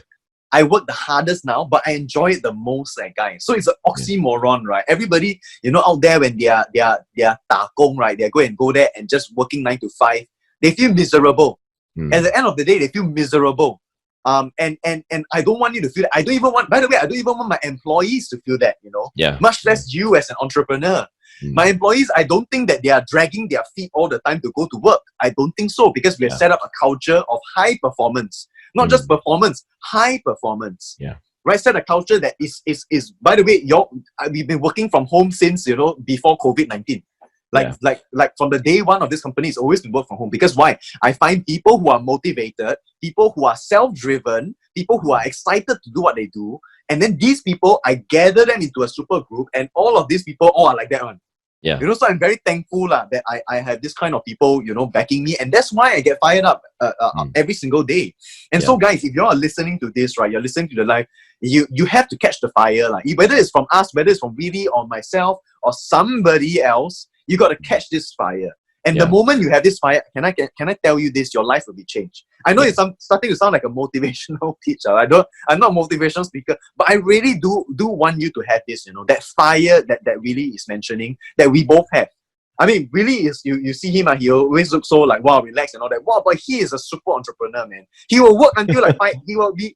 I work the hardest now, but I enjoy it the most, guys. So it's an oxymoron, right? Everybody, you know, out there when they are ta gong, right? They go there and just working 9 to 5. They feel miserable. At the end of the day, they feel miserable. And I don't want you to feel that. I don't even want my employees to feel that, you know. Yeah. Much less you as an entrepreneur. My employees, I don't think that they are dragging their feet all the time to go to work. I don't think so because we have set up a culture of high performance. Not just performance, high performance. Yeah. Right? Set a culture that is by the way, we've been working from home since, you know, before COVID-19. Like from the day one of this company, it's always been work from home. Because why? I find people who are motivated, people who are self-driven, people who are excited to do what they do. And then these people, I gather them into a super group and all of these people all are like that one. Yeah. You know, so I'm very thankful that I have this kind of people, you know, backing me. And that's why I get fired up every single day. And so guys, if you're listening to this, right, you're listening to the live, you have to catch the fire. Whether it's from us, whether it's from Willy or myself or somebody else, you got to catch this fire. And the moment you have this fire, can I tell you this? Your life will be changed. I know it's starting to sound like a motivational pitch. I'm not a motivational speaker, but I really do want you to have this, you know, that fire that Willy is mentioning, that we both have. I mean, Willy is, you see him, he always looks so like, wow, relaxed and all that. Wow, but he is a super entrepreneur, man. He will work until like 5, he will be,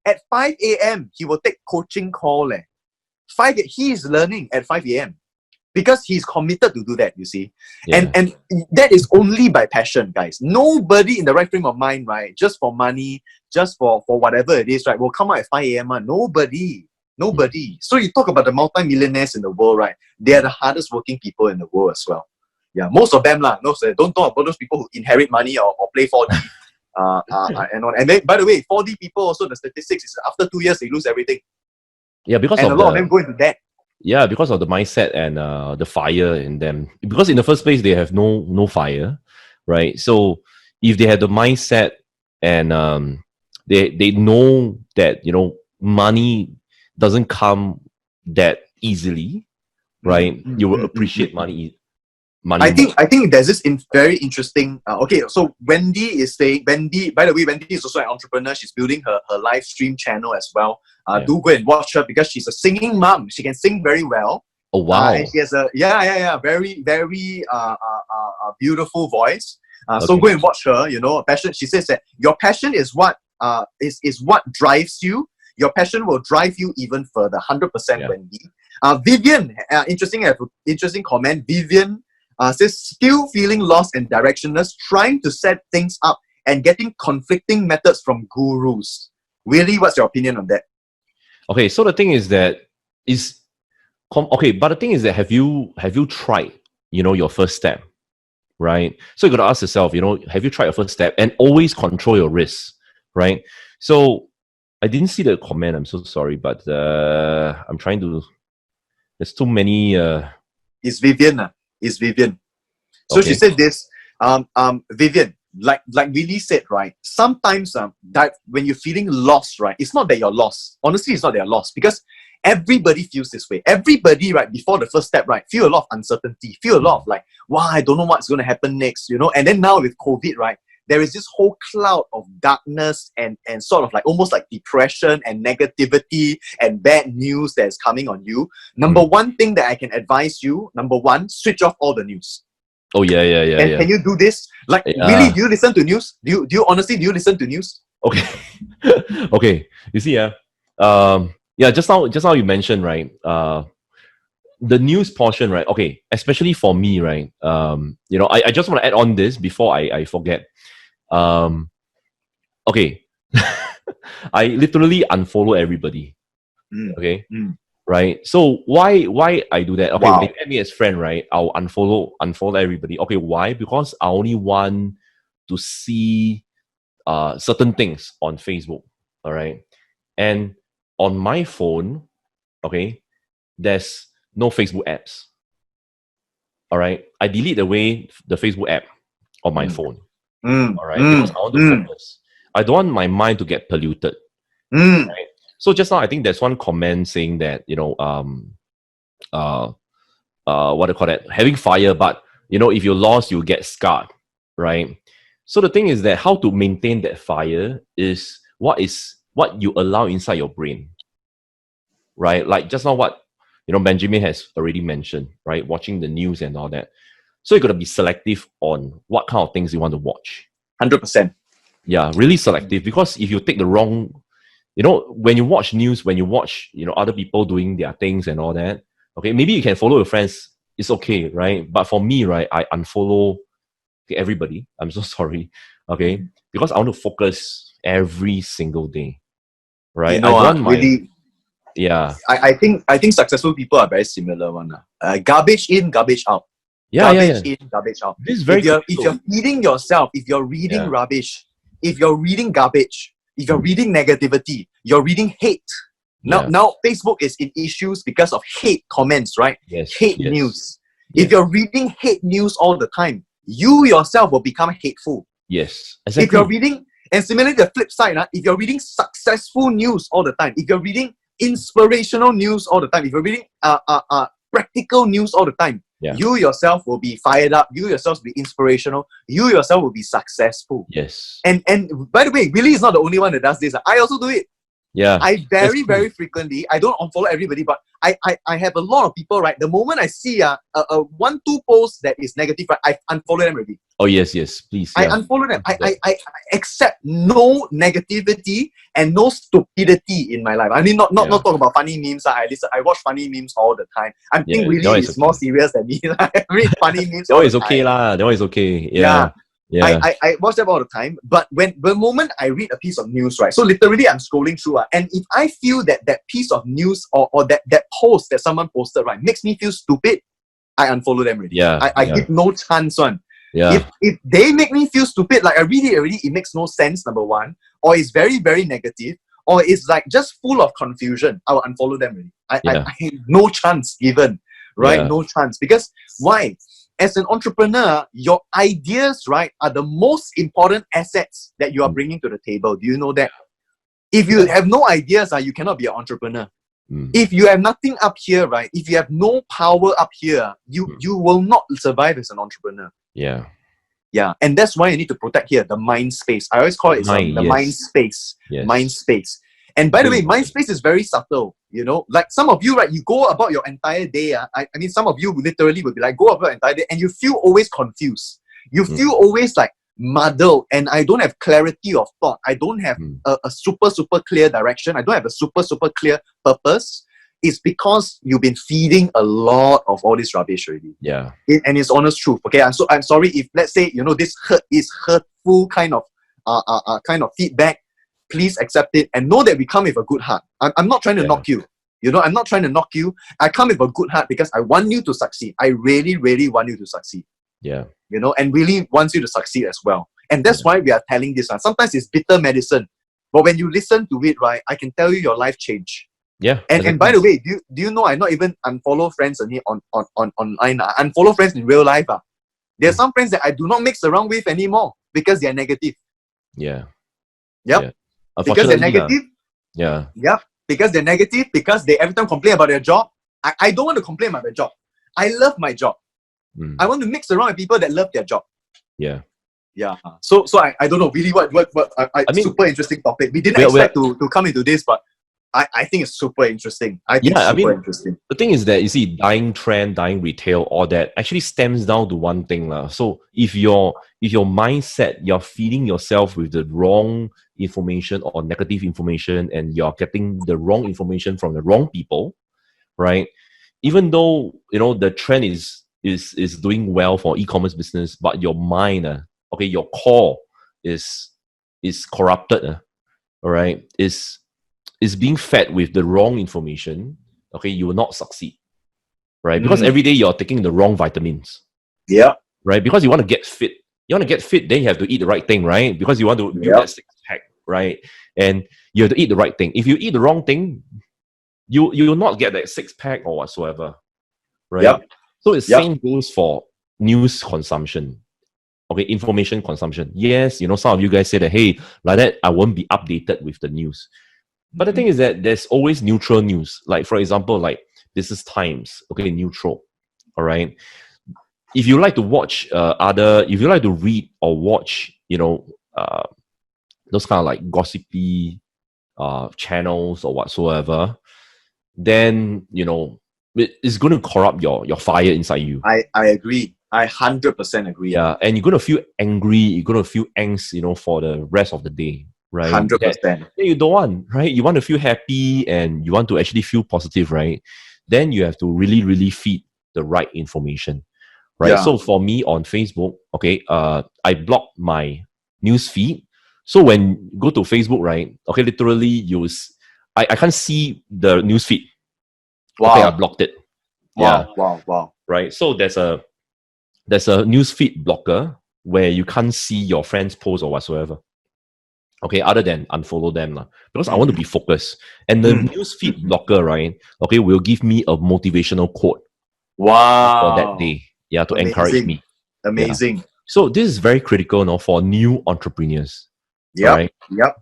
at 5 a.m., he will take coaching call. He is learning at 5 a.m. Because he's committed to do that, you see. Yeah. And that is only by passion, guys. Nobody in the right frame of mind, right, just for money, just for whatever it is, right, will come out at 5 a.m. Nobody. So you talk about the multi-millionaires in the world, right? They are the hardest working people in the world as well. Yeah, most of them, don't talk about those people who inherit money or play 4D. And on. And then, by the way, 4D people also, the statistics is after 2 years, they lose everything. Yeah, because a lot of them go into debt. Yeah, because of the mindset and the fire in them. Because in the first place, they have no fire, right? So if they had the mindset and they know that, you know, money doesn't come that easily, right? You will appreciate money. I think there's this very interesting. Okay, so Wendy is saying, by the way, Wendy is also an entrepreneur. She's building her live stream channel as well. Do go and watch her because she's a singing mom. She can sing very well. Oh wow! And she has a very beautiful voice. So go and watch her. You know, passion. She says that your passion is what is what drives you. Your passion will drive you even further. 100%, Wendy. Vivian, interesting comment. Vivian. Says still feeling lost and directionless, trying to set things up and getting conflicting methods from gurus. Really, what's your opinion on that? Okay, so the thing is that but the thing is that have you tried, your first step, right? So you got to ask yourself, have you tried your first step, and always control your risks, right? So I didn't see the comment. I'm so sorry, but I'm trying to. There's too many. It's Vivian. Is Vivian. So she said this, Vivian, like Willy said, right? Sometimes that when you're feeling lost, right? It's not that you're lost. Honestly, it's not that you're lost because everybody feels this way. Everybody, right, before the first step, right, feel a lot of uncertainty, feel a lot of like, wow, I don't know what's going to happen next, And then now with COVID, right, there is this whole cloud of darkness and sort of like almost like depression and negativity and bad news that is coming on you. Number one thing that I can advise you, switch off all the news. Oh yeah. Can you do this? Like, really, do you listen to news? Do you honestly listen to news? Okay. Okay. You see, just now you mentioned, right? The news portion, right? Okay, especially for me, right? I just want to add on this before I forget. Okay. I literally unfollow everybody. Okay. Right. So why I do that? Okay, they add me as friend, right? I'll unfollow everybody. Okay, why? Because I only want to see certain things on Facebook. All right. And on my phone, okay, there's no Facebook apps. All right. I delete away the Facebook app on my phone. All right. Because I want to focus. I don't want my mind to get polluted. Right? So just now, I think there's one comment saying that, what do you call that? Having fire, but, if you're lost, you'll get scarred. Right. So the thing is that how to maintain that fire is what you allow inside your brain. Right. Like just now what, Benjamin has already mentioned, right? Watching the news and all that. So you got to be selective on what kind of things you want to watch. 100%. Yeah, really selective. Because if you take the wrong, when you watch news, when you watch, other people doing their things and all that, okay, maybe you can follow your friends. It's okay, right? But for me, right, I unfollow everybody. I'm so sorry, okay? Because I want to focus every single day, right? I want really. Yeah, I think successful people are very similar. Garbage in, garbage out. Garbage in, garbage out. This is very if you're feeding yourself, if you're reading rubbish, if you're reading garbage, if you're reading negativity, you're reading hate. Now Facebook is in issues because of hate comments, right? Hate news. If you're reading hate news all the time, you yourself will become hateful. Yes, exactly. If you're reading, and similarly the flip side, if you're reading successful news all the time, if you're reading inspirational news all the time, if you're reading practical news all the time, you yourself will be fired up, you yourself will be inspirational, you yourself will be successful. Yes. And by the way, Willy is not the only one that does this. I also do it. Yeah. I very frequently, I don't unfollow everybody, but I have a lot of people, right? The moment I see a 1-2 posts that is negative, right, I unfollow them already. Oh yes, please. I unfollow them. I accept no negativity and no stupidity in my life. I mean, not talk about funny memes. I watch funny memes all the time. I think Willy is more serious than me. I read funny memes. That one is okay lah. That one is okay. Yeah. I watch them all the time. But the moment I read a piece of news, right? So literally, I'm scrolling through, and if I feel that piece of news or that post that someone posted, right, makes me feel stupid, I unfollow them already. I give no chance one. Yeah. If they make me feel stupid, like I read it already, it makes no sense, number one, or it's very, very negative, or it's like just full of confusion, I will unfollow them already. I no chance given, right? Yeah. No chance. Because why? As an entrepreneur, your ideas, right, are the most important assets that you are bringing to the table. Do you know that? If you have no ideas, you cannot be an entrepreneur. If you have nothing up here, right? If you have no power up here, you will not survive as an entrepreneur. Yeah. Yeah, and that's why you need to protect here the mind space. I always call it the mind space. Yes. Mind space. And by the way, mind space is very subtle. You know, like some of you, right? You go about your entire day. I mean, some of you literally would be like, go about your entire day, and you feel always confused. You feel always like muddled, and I don't have clarity of thought. I don't have a super clear direction. I don't have a super clear purpose. It's because you've been feeding a lot of all this rubbish already. Yeah. And it's honest truth. Okay, I'm sorry if, let's say, you know, this is hurtful kind of feedback. Please accept it and know that we come with a good heart. I'm not trying to knock you. You know, I'm not trying to knock you. I come with a good heart because I want you to succeed. I really, really want you to succeed. Yeah. You know, and really wants you to succeed as well. And that's why we are telling this one. Sometimes it's bitter medicine, but when you listen to it, right, I can tell you your life change. Yeah. And by the way, do you know I not even unfollow friends on online. I unfollow friends in real life. There are some friends that I do not mix around with anymore because they are negative. Yeah. Yep. Yeah. Because they're negative. Yeah. Yep. Because they're negative, because they every time complain about their job. I don't want to complain about their job. I love my job. I want to mix around with people that love their job. Yeah. Yeah. So I don't know really what I mean, super interesting topic. We didn't expect to come into this, but I think it's super interesting. Interesting. The thing is that, you see, dying trend, dying retail, all that actually stems down to one thing. So if your mindset, you're feeding yourself with the wrong information or negative information, and you're getting the wrong information from the wrong people, right? Even though, you know, the trend is doing well for e-commerce business, but your mind, your core is corrupted, all right? Is being fed with the wrong information, okay, you will not succeed, right? Because every day you're taking the wrong vitamins. Yeah. Right? Because you want to get fit. You want to get fit, then you have to eat the right thing, right? Because you want to build that six-pack, right? And you have to eat the right thing. If you eat the wrong thing, you will not get that six-pack or whatsoever, right? Yep. So the same goes for news consumption. Okay, information consumption. Yes, you know, some of you guys say that, hey, like that, I won't be updated with the news. But the thing is that there's always neutral news. Like, for example, like This is Times, okay, neutral. All right. If you like to watch if you like to read or watch, you know, those kind of like gossipy channels or whatsoever, then, you know, it's going to corrupt your fire inside you. I agree. I 100% agree. Yeah, and you're going to feel angry. You're going to feel angst, you know, for the rest of the day. Right? 100%. That you don't want, right? You want to feel happy and you want to actually feel positive, right? Then you have to really, really feed the right information, right? Yeah. So for me on Facebook, okay, I block my news feed. So when you go to Facebook, right, okay, literally I can't see the news feed. Wow. Okay, I blocked it. Wow. Yeah. Wow. Right. So there's a news feed blocker where you can't see your friends' posts or whatsoever. Okay, other than unfollow them, because I want to be focused. And the newsfeed blocker, right, okay, will give me a motivational quote. Wow. For that day. Yeah, to encourage me. Amazing. Yeah. So this is very critical now for new entrepreneurs. Yeah. Right? Yep.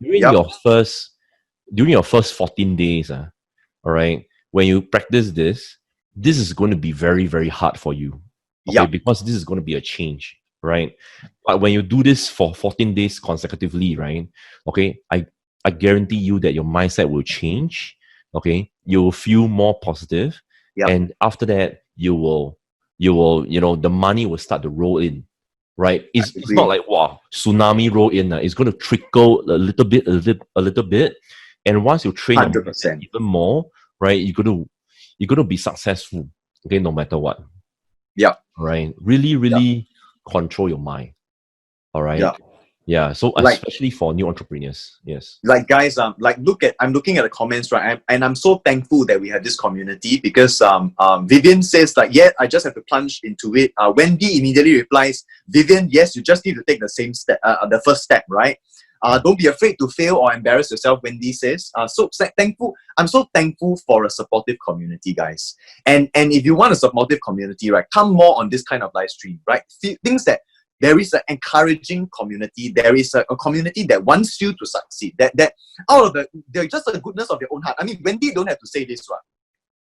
During your first 14 days, all right, when you practice this is going to be very, very hard for you. Okay, because this is going to be a change. Right? But when you do this for 14 days consecutively, right? Okay, I guarantee you that your mindset will change. Okay, you will feel more positive. And after that, you will, you know, the money will start to roll in. Right? It's not like, wow, tsunami roll in. It's going to trickle a little bit. And once you train your mindset even more, right, you're going to be successful. Okay, no matter what. Yeah. Right. Really, really control your mind. All right. Yeah. So especially for new entrepreneurs. Yes. Like, guys, I'm looking at the comments, right? And I'm so thankful that we have this community because Vivian says like, yeah, I just have to plunge into it. Wendy immediately replies, Vivian, yes, you just need to take the same step, the first step, right? Don't be afraid to fail or embarrass yourself, Wendy says. So thankful. I'm so thankful for a supportive community, guys. And if you want a supportive community, right, come more on this kind of live stream, right? Things that There is an encouraging community. There is a community that wants you to succeed. That out of they're just the goodness of their own heart. I mean, Wendy don't have to say this one.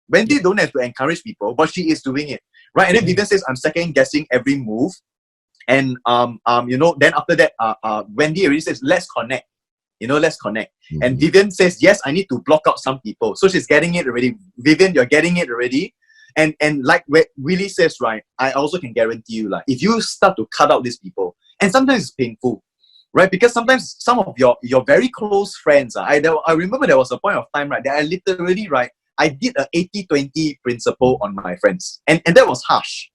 Wendy don't have to encourage people, but she is doing it, right? And then Vivian says, "I'm second guessing every move," and then after that, Wendy already says, "Let's connect." Let's connect. Mm-hmm. And Vivian says, "Yes, I need to block out some people." So she's getting it already. Vivian, you're getting it already. And like Willy says, right, I also can guarantee you, like, if you start to cut out these people, and sometimes it's painful, right? Because sometimes some of your very close friends, I remember there was a point of time, right, that I literally, right, I did a 80-20 principle on my friends. And that was harsh.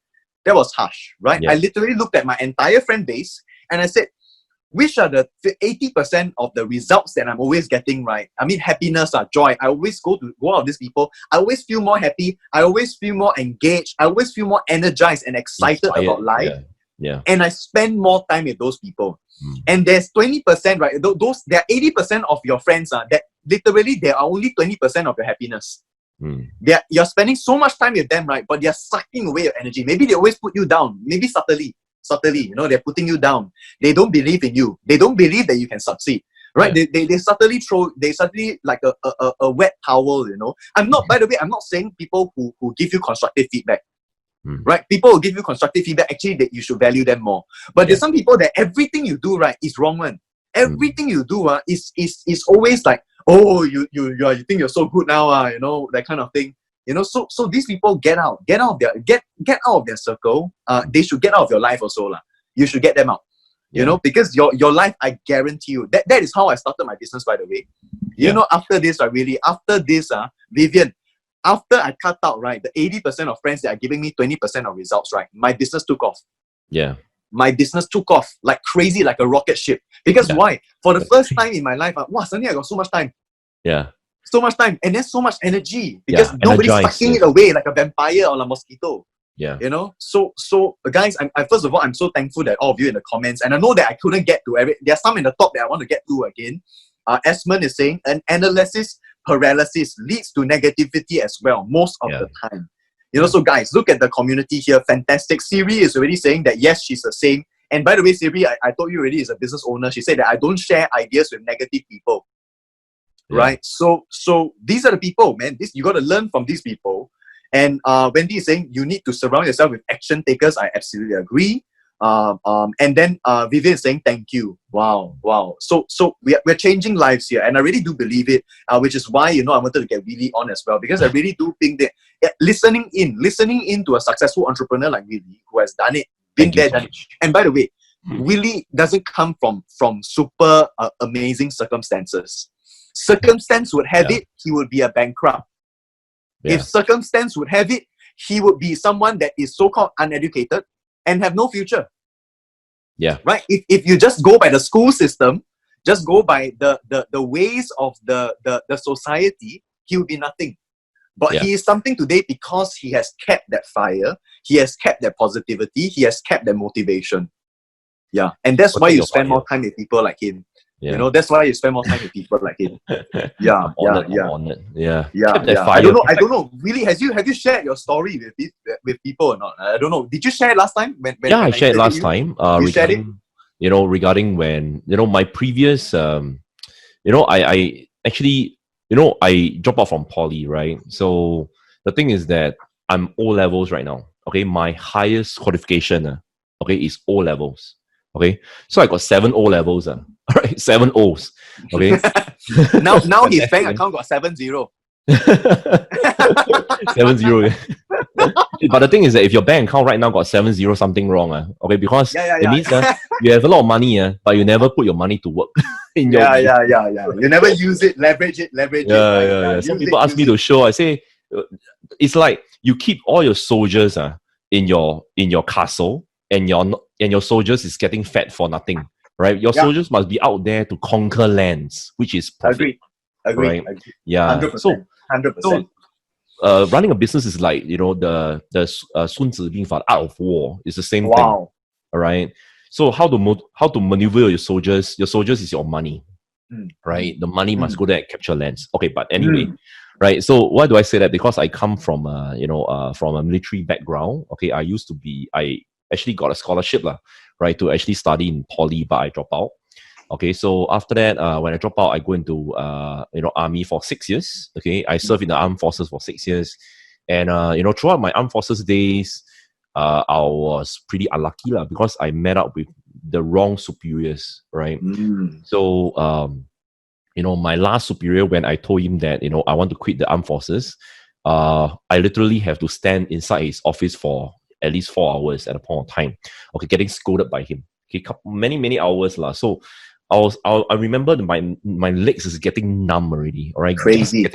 That was harsh, right? Yeah. I literally looked at my entire friend base and I said, which are the 80% of the results that I'm always getting, right? I mean, happiness, joy. I always go out with these people. I always feel more happy. I always feel more engaged. I always feel more energized and excited about life. Yeah. And I spend more time with those people. And there's 20%, right? There are 80% of your friends that literally they are only 20% of your happiness. You're spending so much time with them, right? But they're sucking away your energy. Maybe they always put you down. Maybe subtly, they're putting you down. They don't believe in you. They don't believe that you can succeed, right? Yeah. They subtly like a wet towel, By the way, I'm not saying people who give you constructive feedback, right? People who give you constructive feedback, actually, that you should value them more. But there's some people that everything you do, right, is wrong one. Everything you do is always like, oh, you think you're so good now, that kind of thing. So these people get out of their circle. They should get out of your life also, lah. You should get them out. Because your life, I guarantee you, that is how I started my business, by the way. After this, Vivian, after I cut out, right, the 80% of friends that are giving me 20% of results, right, my business took off. Yeah. My business took off like crazy, like a rocket ship. Because why? For the first time in my life, suddenly I got so much time. Yeah. So much time, and then so much energy, because nobody's sucking it away like a vampire or a mosquito. Yeah. So guys, I first of all, I'm so thankful that all of you in the comments, and I know that I couldn't get to every. There's some in the top that I want to get to again. Esmond is saying an analysis paralysis leads to negativity as well most of the time. So guys, look at the community here. Fantastic. Siri is already saying that yes, she's the same. And by the way, Siri, I told you already, is a business owner. She said that I don't share ideas with negative people. Yeah. Right, so these are the people, man. You got to learn from these people. And Wendy is saying you need to surround yourself with action takers. I absolutely agree. And then Vivian is saying thank you. Wow. So we're changing lives here, and I really do believe it. Which is why I wanted to get Willy on as well, because I really do think that listening in to a successful entrepreneur like Willy, who has done it, been there, done it. And by the way, Willy doesn't come from super amazing circumstances. Circumstance would have it, he would be a bankrupt. If circumstance would have it, he would be someone that is so-called uneducated and have no future. Yeah. Right? If you just go by the school system, just go by the ways of the society, he will be nothing. But he is something today because he has kept that fire, he has kept that positivity, he has kept that motivation. Yeah. And that's why you spend more time with people like him. Yeah. That's why you spend more time with people like him. Yeah. I don't know. Really, have you shared your story with people or not? I don't know. Did you share it last time? I shared last time. Regarding when my previous I actually I dropped out from poly, right? So the thing is that I'm O levels right now. Okay, my highest qualification is O levels. Okay, so I got 7 O levels. Right, 7 O's. Okay. now his bank account got 70. 70. But the thing is that if your bank account right now got 70, something wrong. Okay, because it means you have a lot of money, but you never put your money to work. You never use it, leverage it. Yeah. Some people ask me to show. I say it's like you keep all your soldiers in your castle, and your soldiers is getting fed for nothing. Right, your soldiers must be out there to conquer lands, which is profit. Agree. Right? Yeah. 100%. 100%. So, running a business is like the Sun Tzu Bing Fa, art of war. It's the same thing. All right. So how to maneuver your soldiers? Your soldiers is your money, right? The money must go there and capture lands. Okay, but anyway, right? So why do I say that? Because I come from from a military background. Okay, I actually got a scholarship right, to actually study in poly, but I dropped out. Okay, so after that, when I drop out, I go into army for 6 years. Okay, I served in the armed forces for 6 years, and throughout my armed forces days, I was pretty unlucky lah, because I met up with the wrong superiors, right? So my last superior, when I told him that I want to quit the armed forces, I literally have to stand inside his office for at least 4 hours at a point of time. Okay, getting scolded by him. Okay, many hours lah. So I remember my legs is getting numb already. All right, Crazy.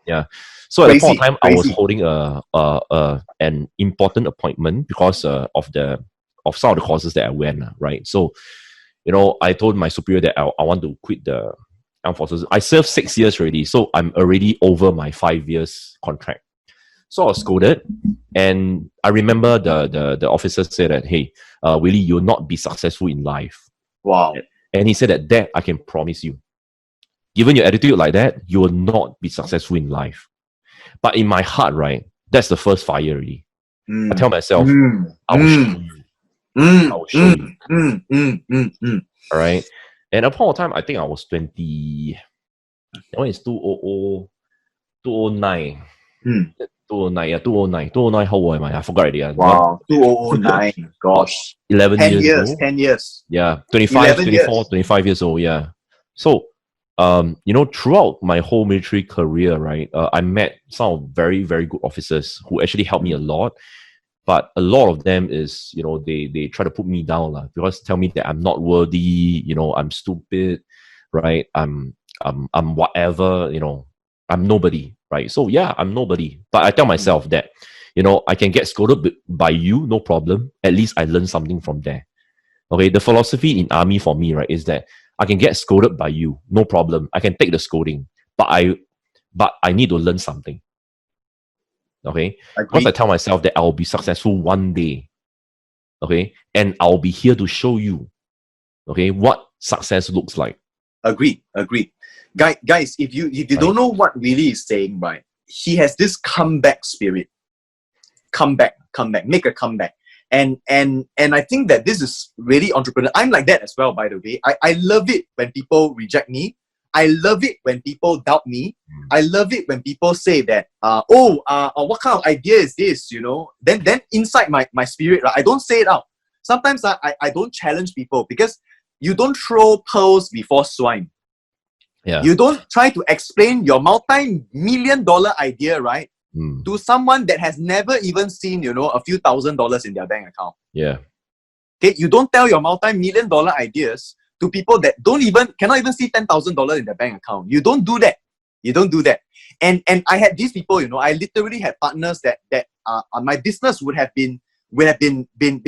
Yeah. So at the point of time, I was holding an important appointment because of some of the courses that I went. Right. So I told my superior that I want to quit the armed forces. I served 6 years already, so I'm already over my 5 years contract. So I was scolded, and I remember the officer said that, "Hey, Willy, you'll not be successful in life." Wow. And he said that I can promise you. Given your attitude like that, you will not be successful in life. But in my heart, right, that's the first fire already. I tell myself, I will show you. I will show you. All right. And at a point of time, I think I was 20. That one is 2009. 2009, yeah, 2009. 2009, how old am I? I forgot already. Wow, 2009. Gosh. 11 years old. 10 years. Yeah, 25, 24, 25 years old, yeah. So, throughout my whole military career, right, I met some very, very good officers who actually helped me a lot. But a lot of them is, they try to put me down, because tell me that I'm not worthy, I'm stupid, right? I'm whatever, I'm nobody, right? So yeah, I'm nobody. But I tell myself that, I can get scolded by you, no problem. At least I learned something from there. Okay, the philosophy in army for me, right, is that I can get scolded by you, no problem. I can take the scolding, but I need to learn something. Okay, because I tell myself that I'll be successful one day. Okay, and I'll be here to show you, okay, what success looks like. Agree. Guys, if you don't know what Willy is saying, right, he has this comeback spirit. Come back, make a comeback. And I think that this is really entrepreneurial. I'm like that as well, by the way. I love it when people reject me. I love it when people doubt me. I love it when people say that, what kind of idea is this, Then inside my spirit, right, I don't say it out. Sometimes I don't challenge people, because you don't throw pearls before swine. Yeah. You don't try to explain your multi-million-dollar idea, right, to someone that has never even seen, a few $1,000s in their bank account. Yeah. Okay, you don't tell your multi-million-dollar ideas to people that cannot even see $10,000 in their bank account. You don't do that. And I had these people, I literally had partners that my business would have been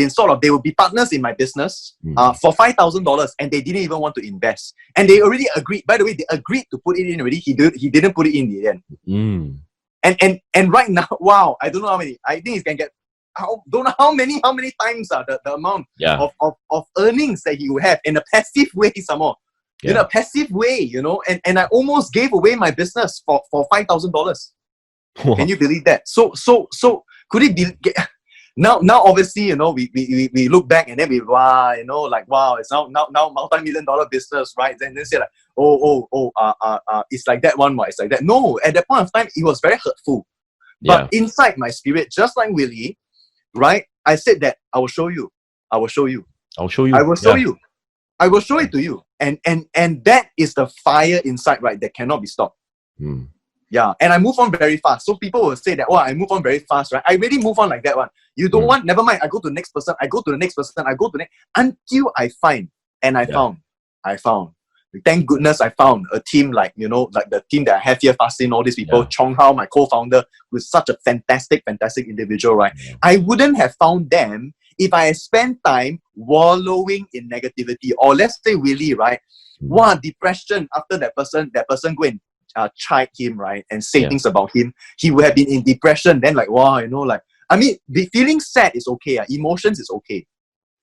sort of, they would be partners in my business for $5,000, and they didn't even want to invest. And they already agreed. By the way, they agreed to put it in already. He didn't put it in the end. And right now, wow, I don't know how many. I think he can get. Don't know how many times the amount of earnings that he will have in a passive way, some more. In a passive way, and I almost gave away my business for $5,000. Can you believe that? So could it be now obviously, we look back and then wow, it's now multi-million-dollar business, right? Then they say like, it's like that one, it's like that. No, at that point of time, it was very hurtful. But inside my spirit, just like Willy, right? I said that I will show you. I will show you. I will show it to you. And that is the fire inside, right? That cannot be stopped. Yeah. And I move on very fast. So people will say that, I move on very fast, right? I really move on like that one. You don't want, never mind. I go to the next person. I go to the next person. I go to the next, until I find. And I found. Thank goodness I found a team like the team that I have here, Fasin, all these people, Chong Hao, my co-founder, who's such a fantastic individual, right? I wouldn't have found them if I had spent time wallowing in negativity. Or let's say Willy, right? Depression after that person go and chide him, right? And say things about him. He would have been in depression. Then the feeling sad is okay. Emotions is okay.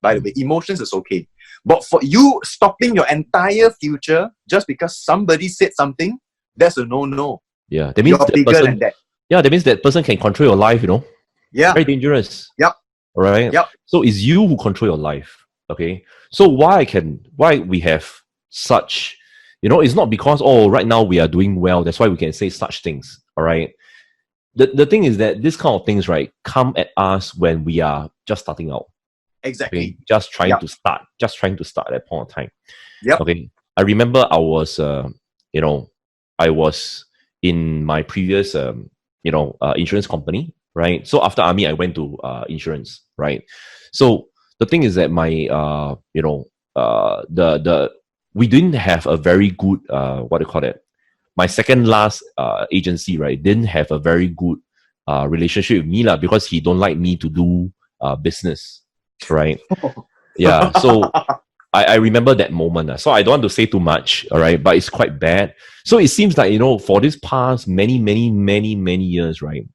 By the way, emotions is okay. But for you stopping your entire future just because somebody said something, that's a no-no. Yeah, that means you're bigger than that. Yeah, that means that person can control your life, Yeah. Very dangerous. Yep. All right? Yep. So it's you who control your life. Okay. So why we have such, it's not because, oh, right now we are doing well, that's why we can say such things. All right. The thing is that this kind of things, right, come at us when we are just starting out. Exactly. Okay. Just trying to start at that point of time. Yep. Okay. I remember I was, I was in my previous, insurance company, right? So after army, I went to insurance, right? So the thing is that my, we didn't have a very good, what do you call it? My second last agency, right, didn't have a very good relationship with me, because he don't like me to do business, right? Yeah. So I remember that moment. So I don't want to say too much, all right, but it's quite bad. So it seems like, for this past many years, right,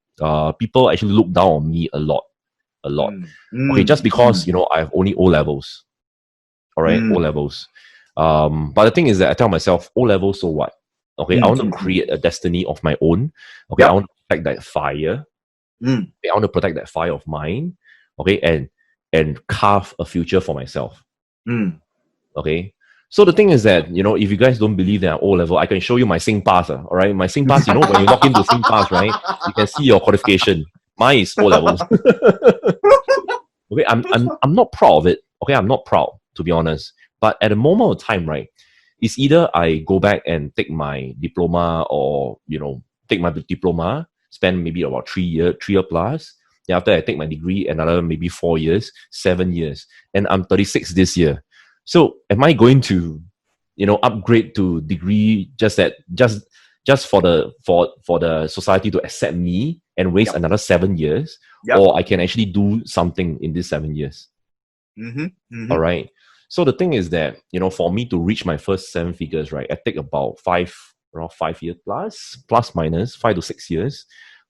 people actually look down on me a lot. Okay, just because, I have only O levels, all right, O levels. But the thing is that I tell myself, O levels, so what? Okay, I want to create a destiny of my own. Okay, I want to protect that fire. Okay, I want to protect that fire of mine. Okay, and carve a future for myself. Okay. So the thing is that, if you guys don't believe that I'm O level, I can show you my SingPass. All right. My SingPass, when you log into SingPass, right, you can see your qualification. Mine is O levels. Okay. I'm not proud of it. Okay. I'm not proud, to be honest. But at the moment of time, right, it's either I go back and take my diploma or, take my diploma, spend maybe about 3 year plus. Then after I take my degree, another maybe 4 years, 7 years. And I'm 36 this year. So am I going to, upgrade to degree just for the society to accept me and waste another 7 years? Or I can actually do something in these 7 years. All right. So the thing is that, for me to reach my first 7 figures, right, I take about around 5 years plus minus 5 to 6 years,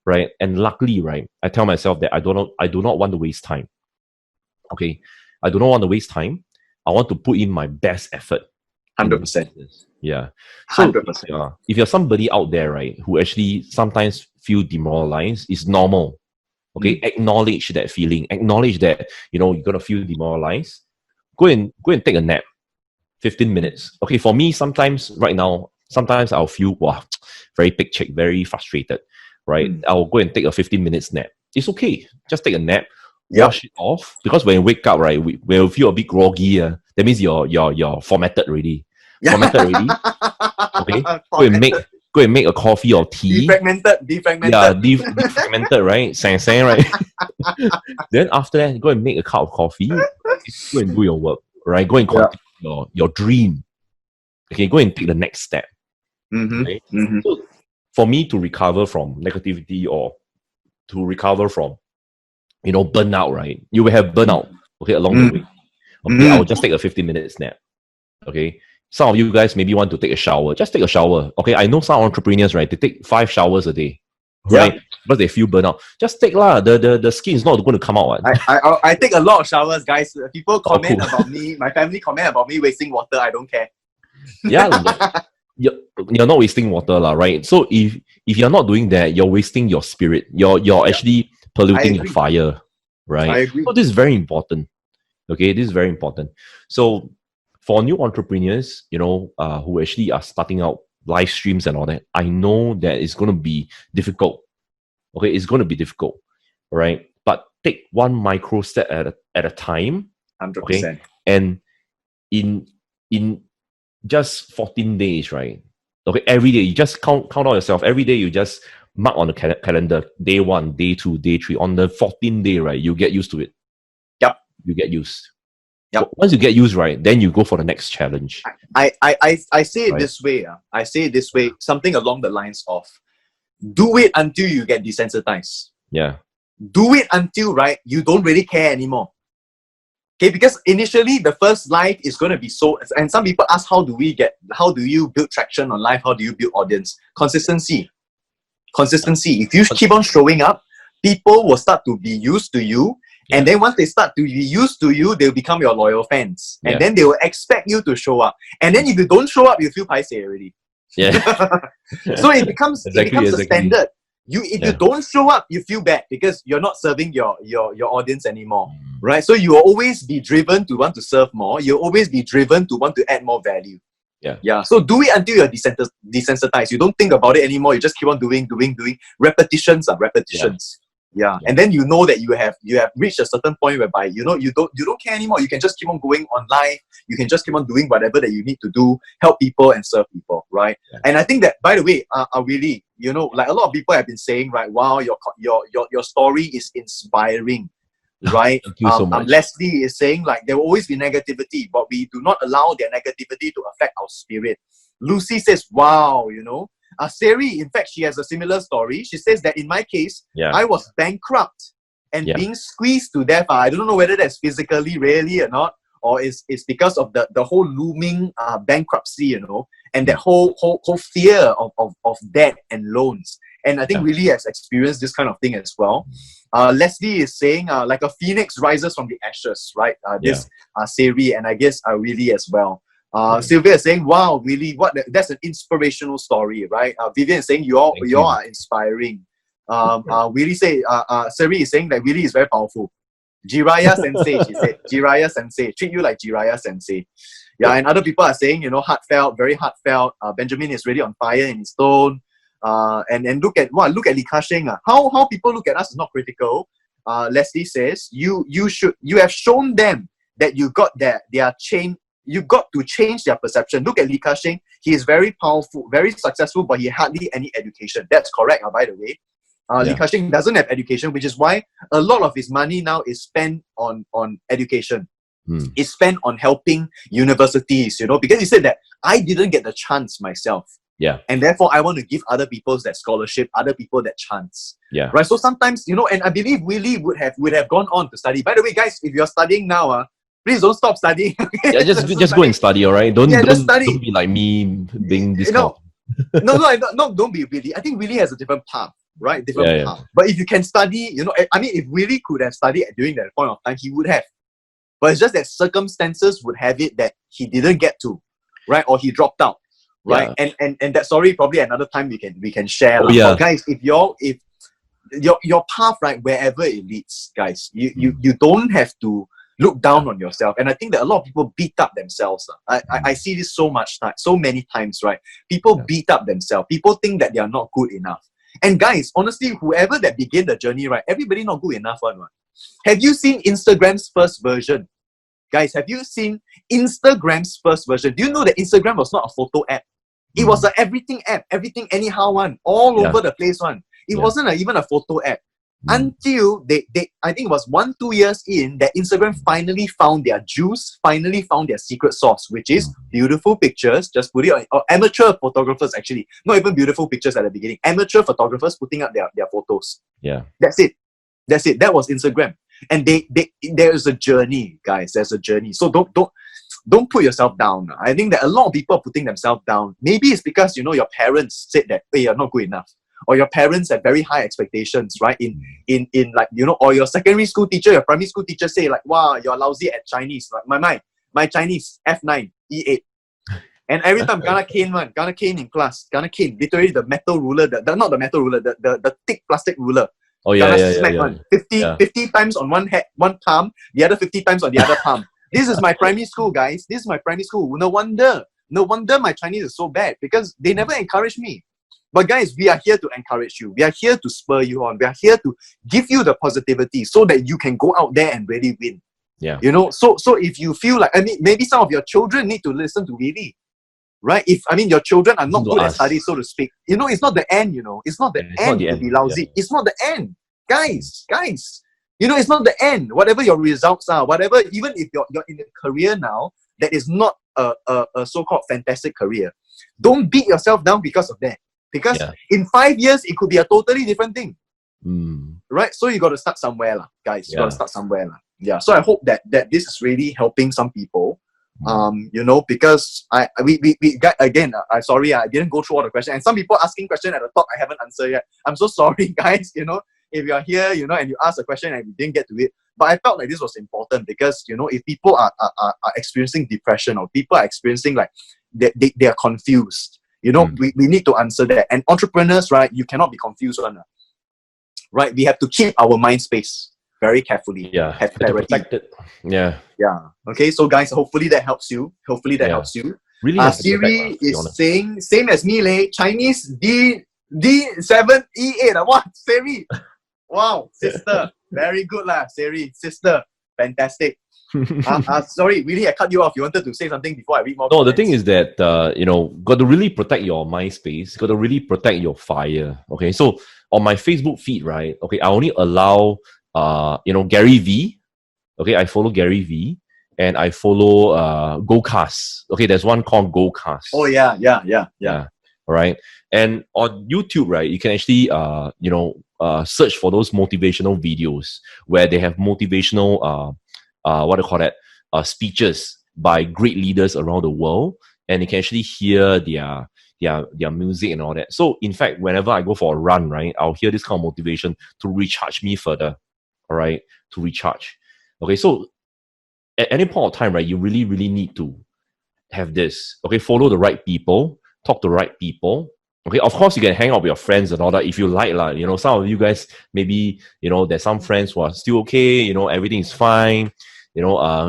right? And luckily, right, I tell myself that I do not want to waste time. Okay. I do not want to waste time. I want to put in my best effort. 100%. Yeah. So 100%. If you're somebody out there, right, who actually sometimes feel demoralized, it's normal. Okay. Acknowledge that feeling. Acknowledge that, you're going to feel demoralized. Go and take a nap. 15 minutes. Okay. For me, sometimes I'll feel, very pictured, very frustrated, right? I'll go and take a 15 minutes nap. It's okay. Just take a nap. Wash it off, because when you wake up, right, we'll feel a bit groggy. That means you're formatted already. Okay, go and make a coffee or tea. Defragmented. Yeah, defragmented, right? Sang, right? Then after that, go and make a cup of coffee. Go and do your work, right? Go and continue your dream. Okay, go and take the next step. Okay? So for me to recover from negativity or to recover from burnout, right? You will have burnout, okay, along the way. Okay, I'll just take a 15 minutes nap. Okay. Some of you guys maybe want to take a shower. Just take a shower. Okay. I know some entrepreneurs, right? They take 5 showers a day. Right? Because they feel burnout. Just take lah. The skin is not going to come out. I take a lot of showers, guys. People comment about me. My family comment about me wasting water. I don't care. Yeah. You're not wasting water, right? So if you're not doing that, you're wasting your spirit. You're actually polluting your fire, right? I agree. So this is very important. Okay, this is very important. So for new entrepreneurs, who actually are starting out live streams and all that, I know that it's going to be difficult. Okay, it's going to be difficult, right? But take one micro step at a time. 100%. Okay, and in just 14 days, right? Okay, every day you just count on yourself. Every day you just mark on the calendar, day 1, day 2, day 3. On the 14th day, right, you get used to it. Yep. You get used. Yep. Once you get used, right, then you go for the next challenge. I say it this way. I say it this way, something along the lines of, do it until you get desensitized. Yeah. Do it until, right, you don't really care anymore. Okay, because initially the first live is going to be so, and some people ask, how do you build traction on live? How do you build audience? Consistency. If you keep on showing up, people will start to be used to you. Yeah. And then once they start to be used to you, they'll become your loyal fans. And then they will expect you to show up. And then if you don't show up, you feel paiseh already. Yeah. So it becomes a standard. If you don't show up, you feel bad because you're not serving your audience anymore, right? So you will always be driven to want to serve more. You'll always be driven to want to add more value. Yeah. So do it until you're desensitized. You don't think about it anymore. You just keep on doing. Repetitions are repetitions. Yeah. And then you know that you have reached a certain point whereby you don't care anymore. You can just keep on going on live. You can just keep on doing whatever that you need to do, help people and serve people, right? Yeah. And I think that, by the way, really, like a lot of people have been saying, right, wow, your story is inspiring, right? Thank you so much. Leslie is saying like there will always be negativity, but we do not allow their negativity to affect our spirit. Lucy says, wow, Seri, in fact, she has a similar story. She says that in my case, I was bankrupt and being squeezed to death. I don't know whether that's physically really or not, or it's because of the whole looming bankruptcy, and that whole fear of debt and loans. And I think Willy has experienced this kind of thing as well. Leslie is saying like a phoenix rises from the ashes, right? Seri, and I guess Willy as well. Sylvia is saying, wow, Willy, that's an inspirational story, right? Vivian is saying, you all are inspiring. Willy Seri is saying that Willy is very powerful. Jiraiya Sensei, she said. Jiraiya Sensei. Treat you like Jiraiya Sensei. Yeah, and other people are saying, heartfelt, very heartfelt. Benjamin is really on fire in his tone. And look at Li Ka-sheng. How people look at us is not critical. Leslie says, you have shown them that you got their chain. You got to change their perception. Look at Li Ka-sheng. He is very powerful, very successful, but he hardly any education. That's correct, by the way. Li Ka-sheng doesn't have education, which is why a lot of his money now is spent on education. It's spent on helping universities, because he said that I didn't get the chance myself. Yeah. And therefore, I want to give other people that scholarship, other people that chance. Yeah. Right. So sometimes, and I believe Willy would have gone on to study. By the way, guys, if you're studying now, please don't stop studying. Yeah, just go and study, all right? Don't be like me being this kind of... Don't be Willy. I think Willy has a different path, right? Different path. But if you can study, if Willy could have studied during that point of time, he would have. But it's just that circumstances would have it that he didn't get to, right? Or he dropped out, right? Yeah. And that story probably another time we can share. But guys, if your path, right, wherever it leads, guys, you don't have to look down on yourself. And I think that a lot of people beat up themselves. I see this so many times, right? People beat up themselves. People think that they are not good enough. And guys, honestly, whoever that began the journey, right, everybody not good enough one. Have you seen Instagram's first version? Guys, have you seen Instagram's first version? Do you know that Instagram was not a photo app? It was an everything app, everything anyhow one, all over the place one. It wasn't even a photo app. Until they I think it was 1-2 years in that Instagram finally found their juice, finally found their secret sauce, which is beautiful pictures. Just put it on, or amateur photographers, actually, not even beautiful pictures at the beginning. Amateur photographers putting up their photos. Yeah, that's it. That was Instagram, and there is a journey, guys. There's a journey. So don't put yourself down. I think that a lot of people are putting themselves down. Maybe it's because your parents said that, hey, you're not good enough. Or your parents have very high expectations, right? In like, or your secondary school teacher, your primary school teacher say like, wow, you're lousy at Chinese. Like my Chinese, F9, E8. And every time, gonna cane in class, literally the metal ruler, not the metal ruler, the thick plastic ruler. Oh yeah, smack 50 times on one palm, the other 50 times on the other palm. This is my primary school, guys. This is my primary school. No wonder my Chinese is so bad, because they never encourage me. But guys, we are here to encourage you. We are here to spur you on. We are here to give you the positivity so that you can go out there and really win. Yeah. So if you feel like, maybe some of your children need to listen to Willy, right? Your children are not good at study, so to speak. It's not the end, It's not the end to be lousy. Yeah. It's not the end. Guys. It's not the end. Whatever your results are, whatever, even if you're in a career now that is not a so-called fantastic career, don't beat yourself down because of that. Because in 5 years, it could be a totally different thing. Right? So you got to start somewhere, guys. You got to start somewhere. Yeah. So I hope that this is really helping some people. Because we got, again, sorry, I didn't go through all the questions. And some people asking questions at the top I haven't answered yet. I'm so sorry, guys. If you're here, and you ask a question and we didn't get to it. But I felt like this was important because, if people are experiencing depression, or people are experiencing like they are confused, we need to answer that. And entrepreneurs, right, you cannot be confused one. right? We have to keep our mind space very carefully. Yeah. Have To clarity. protect it. Yeah. Yeah. Okay. So guys, hopefully that helps you. Hopefully that Yeah. helps you. Really have to Siri protect, to be is honest. saying same as me, leh. Chinese D7E8. What? Siri. Wow, sister. Very good lah, Siri. Sister. Fantastic. Sorry, really, I cut you off. You wanted to say something before I read more No, the comments? thing is that got to really protect your mind space, got to really protect your fire. Okay, so on my Facebook feed, right? Okay, I only allow Gary V. Okay, I follow Gary V, and I follow GoCast. Okay, there's one called GoCast. Oh yeah. All right, and on YouTube, right, you can actually search for those motivational videos where they have motivational what do you call that speeches by great leaders around the world, and you can actually hear their music and all that. So in fact, whenever I go for a run, right, I'll hear this kind of motivation to recharge me further. All right, to recharge. Okay, so at any point of time, right, you really, really need to have this. Okay, follow the right people, talk to the right people. Okay, of course you can hang out with your friends and all that if you like, lah. Some of you guys maybe there's some friends who are still okay. Everything is fine.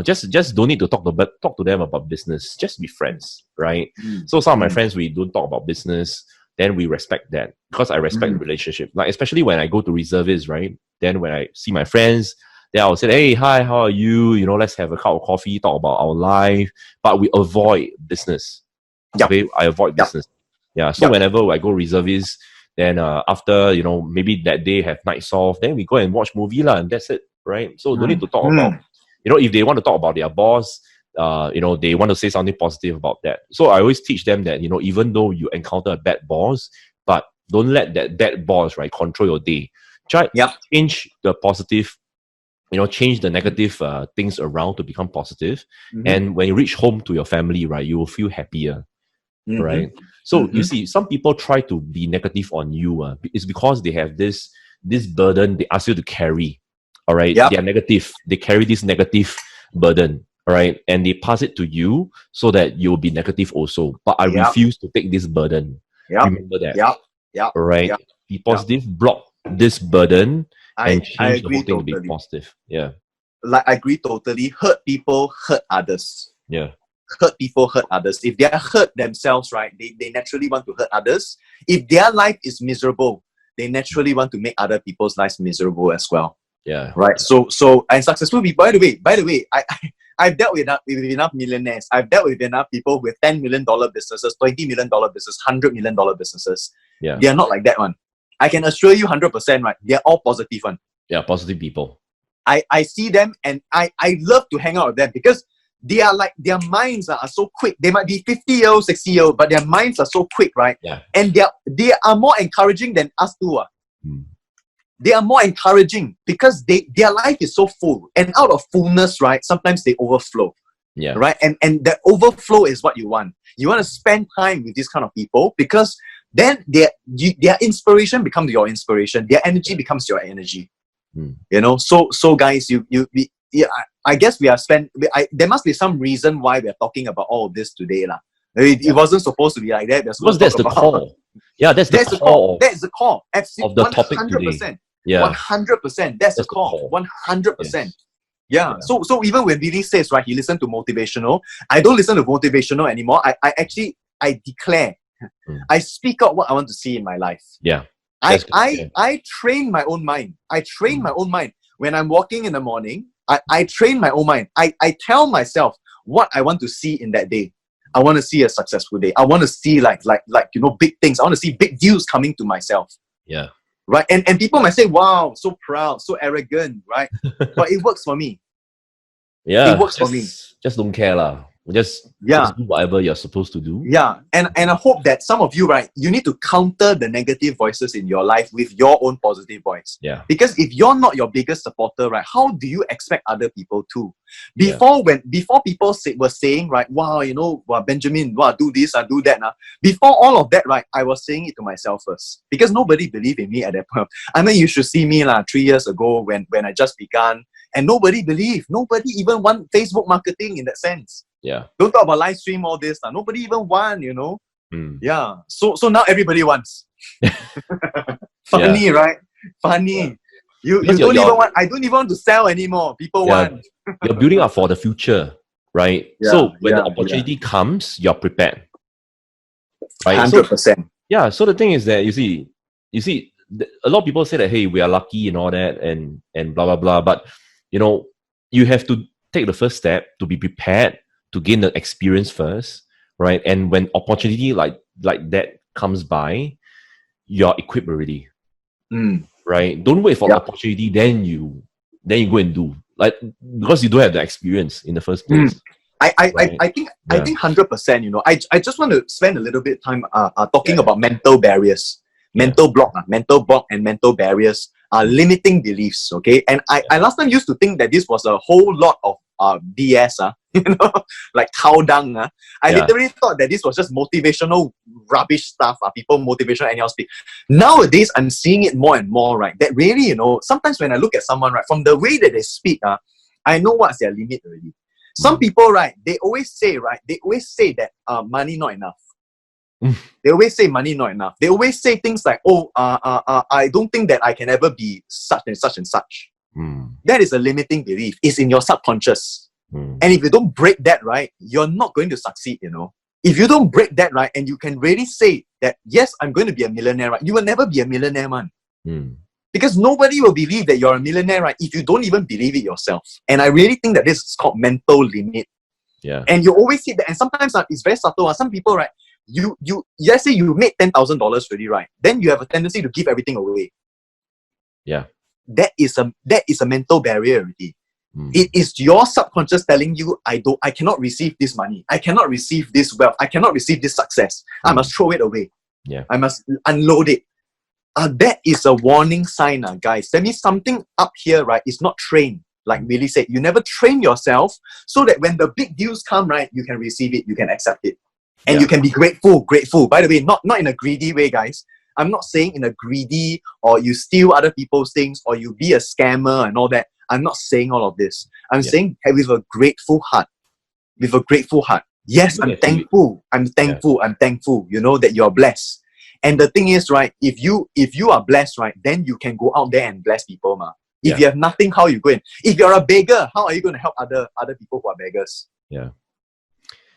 Just don't need to talk to them about business. Just be friends, right? So some of my friends, we don't talk about business. Then we respect that because I respect the relationship. Like especially when I go to reservists, right? Then when I see my friends, then I'll say, hey, hi, how are you? Let's have a cup of coffee, talk about our life. But we avoid business. Yep. Okay, I avoid business. Yeah. So whenever I go reservists, then after maybe that day have nights off, then we go and watch movie lah, and that's it, right? So don't need to talk about if they want to talk about their boss, they want to say something positive about that. So I always teach them that even though you encounter a bad boss, but don't let that bad boss control your day. Try change the positive. Change the negative things around to become positive. And when you reach home to your family, right, you will feel happier, right? So you see, some people try to be negative on you. It's because they have this burden they ask you to carry. All right, they are negative. They carry this negative burden. All right, and they pass it to you so that you'll be negative also. But I refuse to take this burden. Remember that. All right, be positive. Block this burden. And change the whole thing to be positive. Yeah. Like, I agree totally. Hurt people, hurt others. Yeah. Hurt people, hurt others. If they are hurt themselves, right, they naturally want to hurt others. If their life is miserable, they naturally want to make other people's lives miserable as well. Yeah. Right. So and successful people, by the way, I've dealt with enough millionaires. I've dealt with enough people with $10 million businesses, $20 million businesses, $100 million businesses. Yeah. They are not like that one. I can assure you 100%, right? They're all positive one. Yeah, positive people. I see them and I love to hang out with them because they are like, their minds are so quick. They might be 50-year-old, 60-year-old, but their minds are so quick, right? Yeah. And they are more encouraging than us two. They are more encouraging because their life is so full. And out of fullness, right, sometimes they overflow. Yeah. Right? And the overflow is what you want. You want to spend time with these kind of people because then their inspiration becomes your inspiration. Their energy becomes your energy. So guys, I guess we are there must be some reason why we are talking about all of this today. It wasn't supposed to be like that. Because that's the core. Yeah, that's the core. That's the core. Of the topic today. Yeah. 100%. That's the core. 100%. Yes. Yeah. So even when Willy says, right, he listened to motivational, I don't listen to motivational anymore. I declare. I speak out what I want to see in my life. Yeah. I train my own mind. I train my own mind. When I'm walking in the morning, I train my own mind. I tell myself what I want to see in that day. I want to see a successful day. I want to see like big things. I want to see big deals coming to myself. Yeah. Right. And people might say, wow, so proud, so arrogant, right? But it works for me. Yeah. It works for me. Just don't care lah. Just do whatever you're supposed to do. Yeah. And I hope that some of you, right, you need to counter the negative voices in your life with your own positive voice. Yeah. Because if you're not your biggest supporter, right, how do you expect other people to? Before people were saying, right, wow, Benjamin, wow, do this, do that. Before all of that, right, I was saying it to myself first. Because nobody believed in me at that point. I mean, you should see me 3 years ago when I just began. And nobody believed. Nobody even want Facebook marketing in that sense. Yeah. Don't talk about live stream, all this. Nobody even want, Yeah. So now everybody wants. Funny, right? Funny. You Because don't even want. I don't even want to sell anymore. People want. you're building up for the future, right? Yeah, so when the yeah, opportunity comes, you're prepared, right? 100%. Yeah. So the thing is that you see, a lot of people say that, hey, we are lucky and all that, and blah blah blah. But you know, you have to take the first step to be prepared to gain the experience first, right? And when opportunity like that comes by, you're equipped already, right? Don't wait for the opportunity, then you go and do, like, because you don't have the experience in the first place. I think 100%. You know, I just want to spend a little bit time talking about mental barriers, mental block, and mental barriers are limiting beliefs. Okay, and I last time used to think that this was a whole lot of BS. You know, like cow dung. I literally thought that this was just motivational rubbish stuff. People motivational anyhow speak. Nowadays, I'm seeing it more and more. Right, that really, you know, sometimes when I look at someone, right, from the way that they speak, I know what's their limit already. Some people, right, they always say that money not enough. They always say money not enough. They always say things like, I don't think that I can ever be such and such and such. That is a limiting belief. It's in your subconscious. And if you don't break that, right, you're not going to succeed, you know. If you don't break that, right, and you can really say that, yes, I'm going to be a millionaire, right, you will never be a millionaire, man. Because nobody will believe that you're a millionaire, right, if you don't even believe it yourself. And I really think that this is called mental limit. Yeah. And you always see that, and sometimes it's very subtle. Some people, right, you let's say you made $10,000 already, right? Then you have a tendency to give everything away. Yeah. That is a mental barrier already. It is your subconscious telling you, I cannot receive this money. I cannot receive this wealth. I cannot receive this success. I must throw it away. Yeah. I must unload it. That is a warning sign, guys. That means something up here, right, is not trained. Like Willy said, you never train yourself so that when the big deals come, right, you can receive it, you can accept it. And you can be grateful. By the way, not in a greedy way, guys. I'm not saying in a greedy or you steal other people's things or you be a scammer and all that. I'm not saying all of this. I'm saying with a grateful heart. With a grateful heart. Yes, I'm thankful. I'm thankful, you know, that you're blessed. And the thing is, right, if you are blessed, right, then you can go out there and bless people, ma. If you have nothing, how are you going? If you're a beggar, how are you going to help other people who are beggars? Yeah.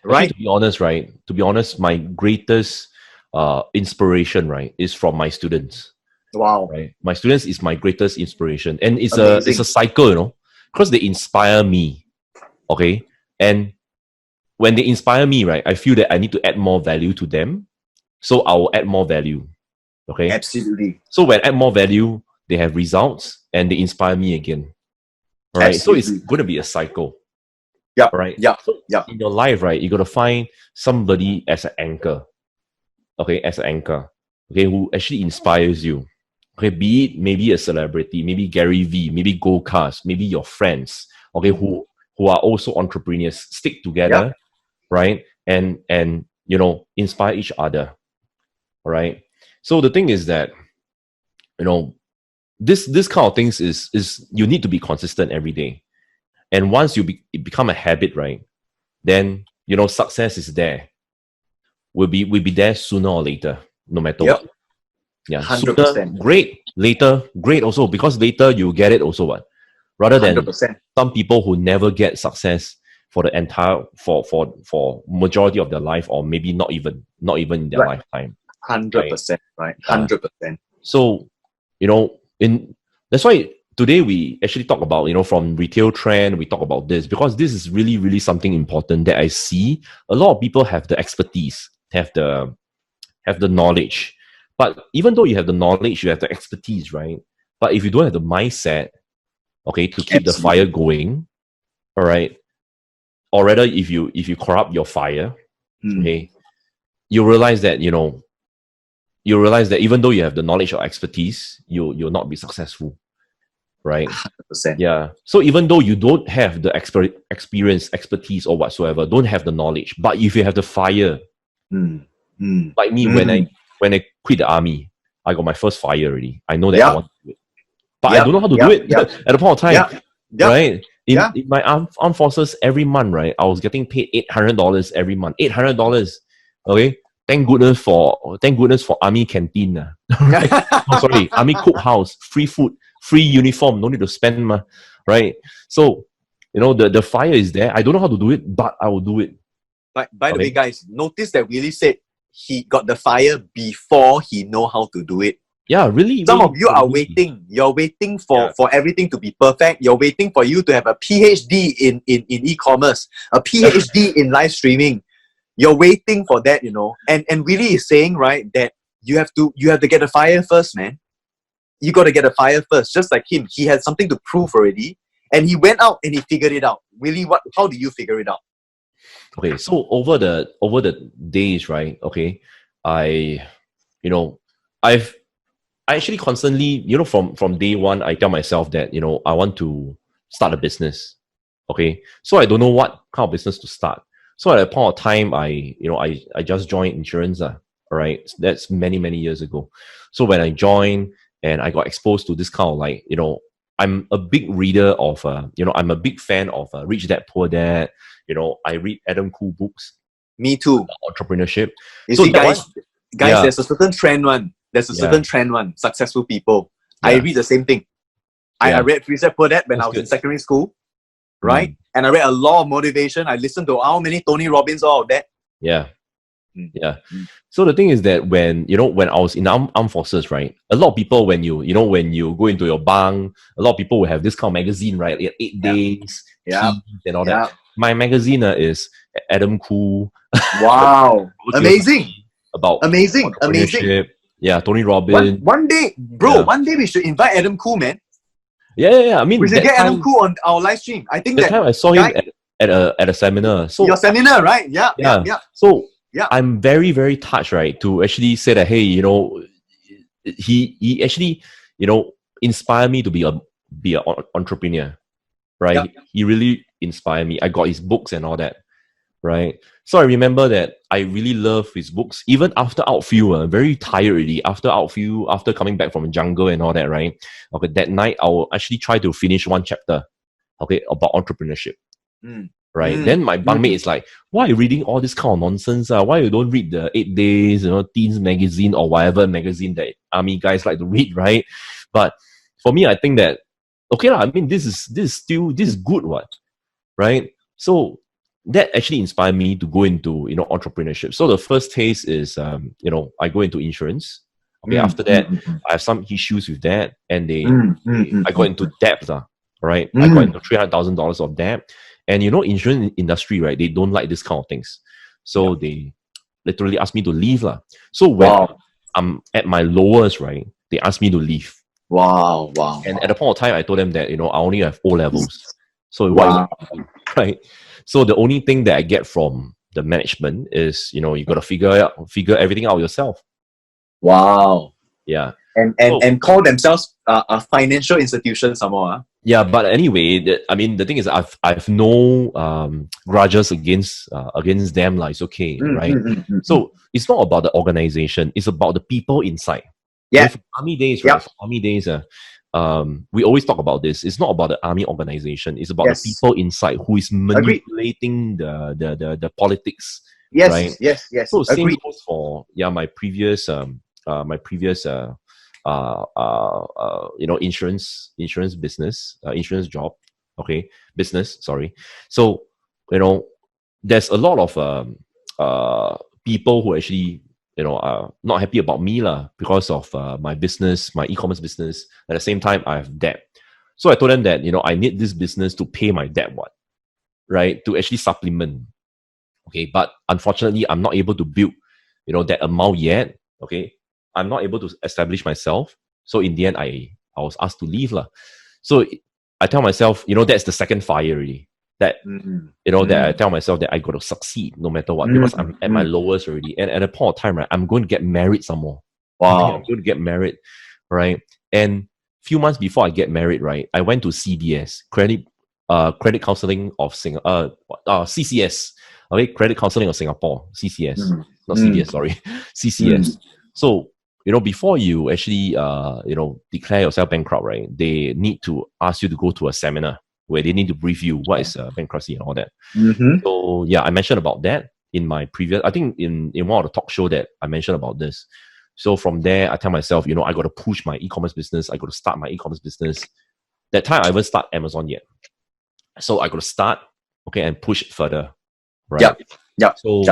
Right? Actually, to be honest, my greatest inspiration, right, is from my students. Wow. Right? My students is my greatest inspiration. And it's a cycle, you know, because they inspire me. Okay. And when they inspire me, right, I feel that I need to add more value to them. So I will add more value. Okay. Absolutely. So when I add more value, they have results and they inspire me again. All right. Absolutely. So it's going to be a cycle. Yeah. Right. Yeah. So in your life, right, you got to find somebody as an anchor. Okay, as an anchor. Okay, who actually inspires you. Okay, be it maybe a celebrity, maybe Gary V, maybe Gold Cast, maybe your friends. Okay, who are also entrepreneurs. Stick together, right? And you know, inspire each other. All right. So the thing is that, you know, this kind of things is you need to be consistent every day. And once it become a habit, right, then, you know, success is there. We'll be there sooner or later, no matter what. Yeah, 100%. Sooner, great. Later, great also, because later you get it also, what? Rather than 100%. Some people who never get success for the entire, for majority of their life, or maybe not even in their lifetime. 100%, right? 100%. So, you know, that's why today we actually talk about, you know, from retail trend, we talk about this because this is really, really something important that I see. A lot of people have the expertise, have the knowledge. But even though you have the knowledge, you have the expertise, right? But if you don't have the mindset, okay, to keep the fire going, all right, or rather if you corrupt your fire, okay, you realize that, you know, even though you have the knowledge or expertise, you'll not be successful. Right? 100%. Yeah. So even though you don't have the experience, expertise, or whatsoever, don't have the knowledge, but if you have the fire, like me, when I quit the army, I got my first fire already. I know that I want to do it, but I don't know how to do it at the point of time. Right? In my armed forces, every month, right, I was getting paid $800 every month. $800. Okay, thank goodness for army canteen. Right? Oh, sorry, army cookhouse, free food, free uniform, no need to spend, right? So, the fire is there. I don't know how to do it, but I will do it. But by the way, guys, notice that Willy said he got the fire before he know how to do it. Yeah, really. Some really, of you are really. waiting. You're waiting for everything to be perfect. You're waiting for you to have a PhD in e-commerce, a PhD in live streaming. You're waiting for that, And Willy is saying, right, that you have to get a fire first, man. You got to get a fire first. Just like him, he had something to prove already, and he went out and he figured it out. Willy, how do you figure it out? Okay, so over the days, right? Okay, I actually constantly, from day one, I tell myself that, I want to start a business. Okay. So I don't know what kind of business to start. So at that point of time, I just joined insurance. All right. That's many, many years ago. So when I joined and I got exposed to this kind of I'm a big reader of, I'm a big fan of Rich Dad, Poor Dad. I read Adam Khoo books. Me too. Entrepreneurship. You see, guys, there's a certain trend one. There's a certain trend one. Successful people. Yeah. I read the same thing. I read Rich Dad, Poor Dad when I was in secondary school, right? And I read a lot of motivation. I listened to how many Tony Robbins, all of that. Yeah. Yeah. So the thing is that when I was in armed forces, right? A lot of people, when you go into your bunk, a lot of people will have this kind of magazine, right? 8 days, and all that. My magazine is Adam Khoo. Wow. Amazing. Amazing. Yeah, Tony Robbins. One day, bro, one day we should invite Adam Khoo, man. Yeah. I mean, we should get Adam Khoo on our live stream. I think that time I saw him at a seminar. So your seminar, right? Yeah. So I'm very, very touched, right, to actually say that, hey, he actually, inspired me to be an entrepreneur, right? Yeah. He really inspired me. I got his books and all that, right? So I remember that I really love his books. Even after outfield, very tired already. After outfield, after coming back from the jungle and all that, right? Okay, that night I will actually try to finish one chapter, okay, about entrepreneurship. Right? Then my bunkmate is like, why are you reading all this kind of nonsense? Why you don't read the 8 days, teens magazine or whatever magazine that army guys like to read, right? But for me, I think that, okay, I mean, this is good, what? Right? So that actually inspired me to go into, entrepreneurship. So the first taste is, I go into insurance. Okay, after that, I have some issues with that, and I got into debt, right? I got into $300,000 of debt, and insurance industry, right? They don't like this kind of things, so they literally asked me to leave, So when I'm at my lowest, right, they asked me to leave. Wow. And at the point of time, I told them that I only have O levels, so what, right? So the only thing that I get from the management is, you got to figure everything out yourself. Wow. Yeah. And call themselves a financial institution somehow. Yeah, but anyway, the thing is, I've no grudges against them. It's okay, right? So it's not about the organization; it's about the people inside. Yeah. For army days, right? For army days, we always talk about this. It's not about the army organization; it's about the people inside who is manipulating the politics. Yes, right? Yes. So same goes for my previous insurance business, insurance job, business, sorry. So, there's a lot of people who actually, are not happy about me because of my business, my e-commerce business. At the same time, I have debt. So I told them that, I need this business to pay my debt, right? To actually supplement. Okay, but unfortunately, I'm not able to build, that amount yet. Okay, I'm not able to establish myself. So in the end, I was asked to leave. So I tell myself, that's the second fire already. That, that I tell myself that I got to succeed no matter what, because I'm at my lowest already. And at a point of time, right, I'm going to get married some more. Wow. I'm going to get married, right? And few months before I get married, right, I went to CDS, Credit Counseling of Singapore, CCS. Okay, Credit Counseling of Singapore, CCS. Not CDS, sorry. CCS. So, before you actually, declare yourself bankrupt, right, they need to ask you to go to a seminar where they need to brief you what is bankruptcy and all that. So, I mentioned about that. in my previous, I think in one of the talk show that I mentioned about this. So from there, I tell myself, you know, I got to push my e-commerce business. I got to start my e-commerce business. That time, I haven't start Amazon yet. So I got to start, okay, and push it further, right? So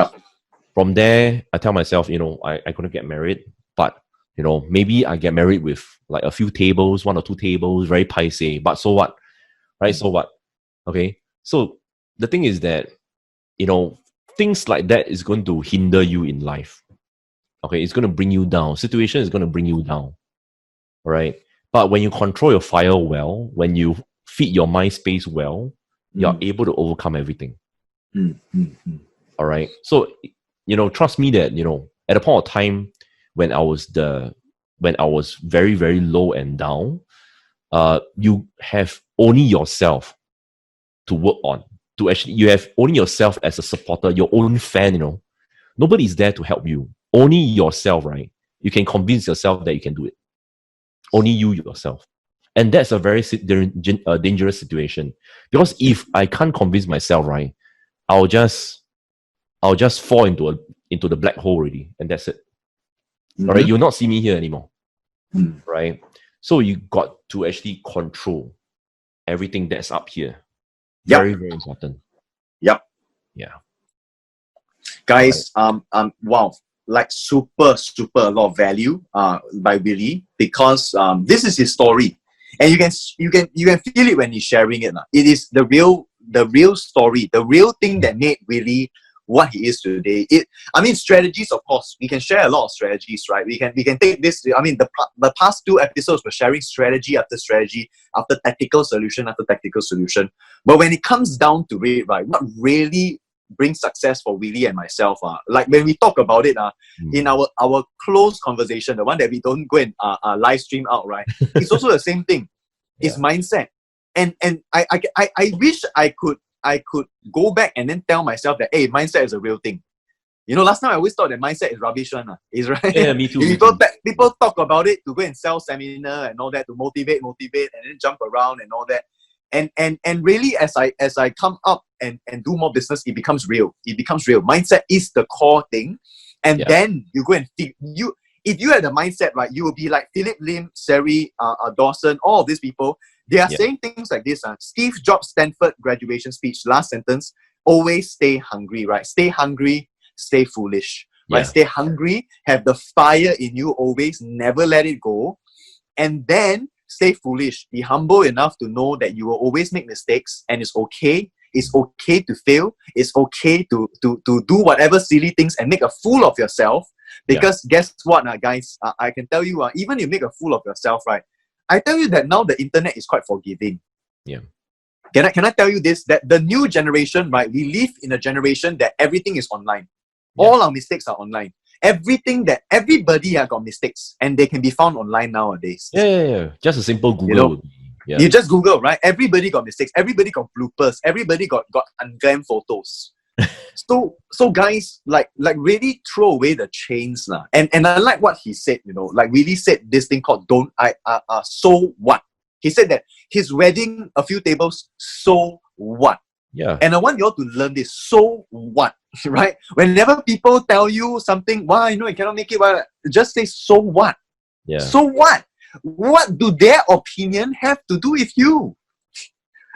from there, I tell myself, you know, I couldn't get married, but, you know, maybe I get married with like a few tables, 1 or 2 tables, very paiseh, but so what, right? So what? Okay. So the thing is that, you know, things like that is going to hinder you in life. Okay. It's going to bring you down. Situation is going to bring you down. Right. But when you control your fire well, when you feed your mind space well, you're able to overcome everything. All right. So, you know, trust me that, you know, at a point of time when I was very, very low and down, you have only yourself to work on. You have only yourself as a supporter, your own fan, you know. Nobody's there to help you. Only yourself, right? You can convince yourself that you can do it. Only you yourself. And that's a very dangerous situation. Because if I can't convince myself, right, I'll just fall into the black hole already. And that's it. All right. You'll not see me here anymore. Right? So you got to actually control everything that's up here. Very, very important. Yeah. Guys, wow. Like super a lot of value by Willy, because this is his story. And you can feel it when he's sharing it. It is the real story, the real thing that made Willy what he is today. Strategies, of course, we can share a lot of strategies, right? We can take this. The past 2 episodes were sharing strategy after strategy, after tactical solution after tactical solution. But when it comes down to it, right, what really brings success for Willy and myself, like when we talk about it, in our close conversation, the one that we don't go and live stream out, right? It's also the same thing. It's mindset, and I wish I could go back and then tell myself that, hey, mindset is a real thing. You know, last time I always thought that mindset is rubbish one. Is right. Yeah, me too. People talk about it to go and sell seminar and all that, to motivate, and then jump around and all that. And really, as I come up and do more business, it becomes real. Mindset is the core thing. And then you go and think, if you had the mindset, right, you will be like Philip Lim, Seri, Dawson, all of these people. They are saying things like this. Steve Jobs' Stanford graduation speech, last sentence, always stay hungry, right? Stay hungry, stay foolish, right? Stay hungry, have the fire in you always, never let it go. And then stay foolish. Be humble enough to know that you will always make mistakes, and it's okay. It's okay to fail. It's okay to do whatever silly things and make a fool of yourself. Because guess what, guys? I can tell you, even if you make a fool of yourself, right? I tell you that now the internet is quite forgiving. Yeah. Can I tell you this? That the new generation, right? We live in a generation that everything is online. Yeah. All our mistakes are online. Everybody has got mistakes, and they can be found online nowadays. Yeah. Just a simple Google. You know, you just Google, right? Everybody got mistakes. Everybody got bloopers. Everybody got unglammed photos. So guys, like really throw away the chains lah. And I like what he said, you know, like really said this thing called so what? He said that his wedding, a few tables, so what? Yeah. And I want you all to learn this. So what? Right? Whenever people tell you something, why you cannot make it, well, just say so what? Yeah. So what? What do their opinion have to do with you?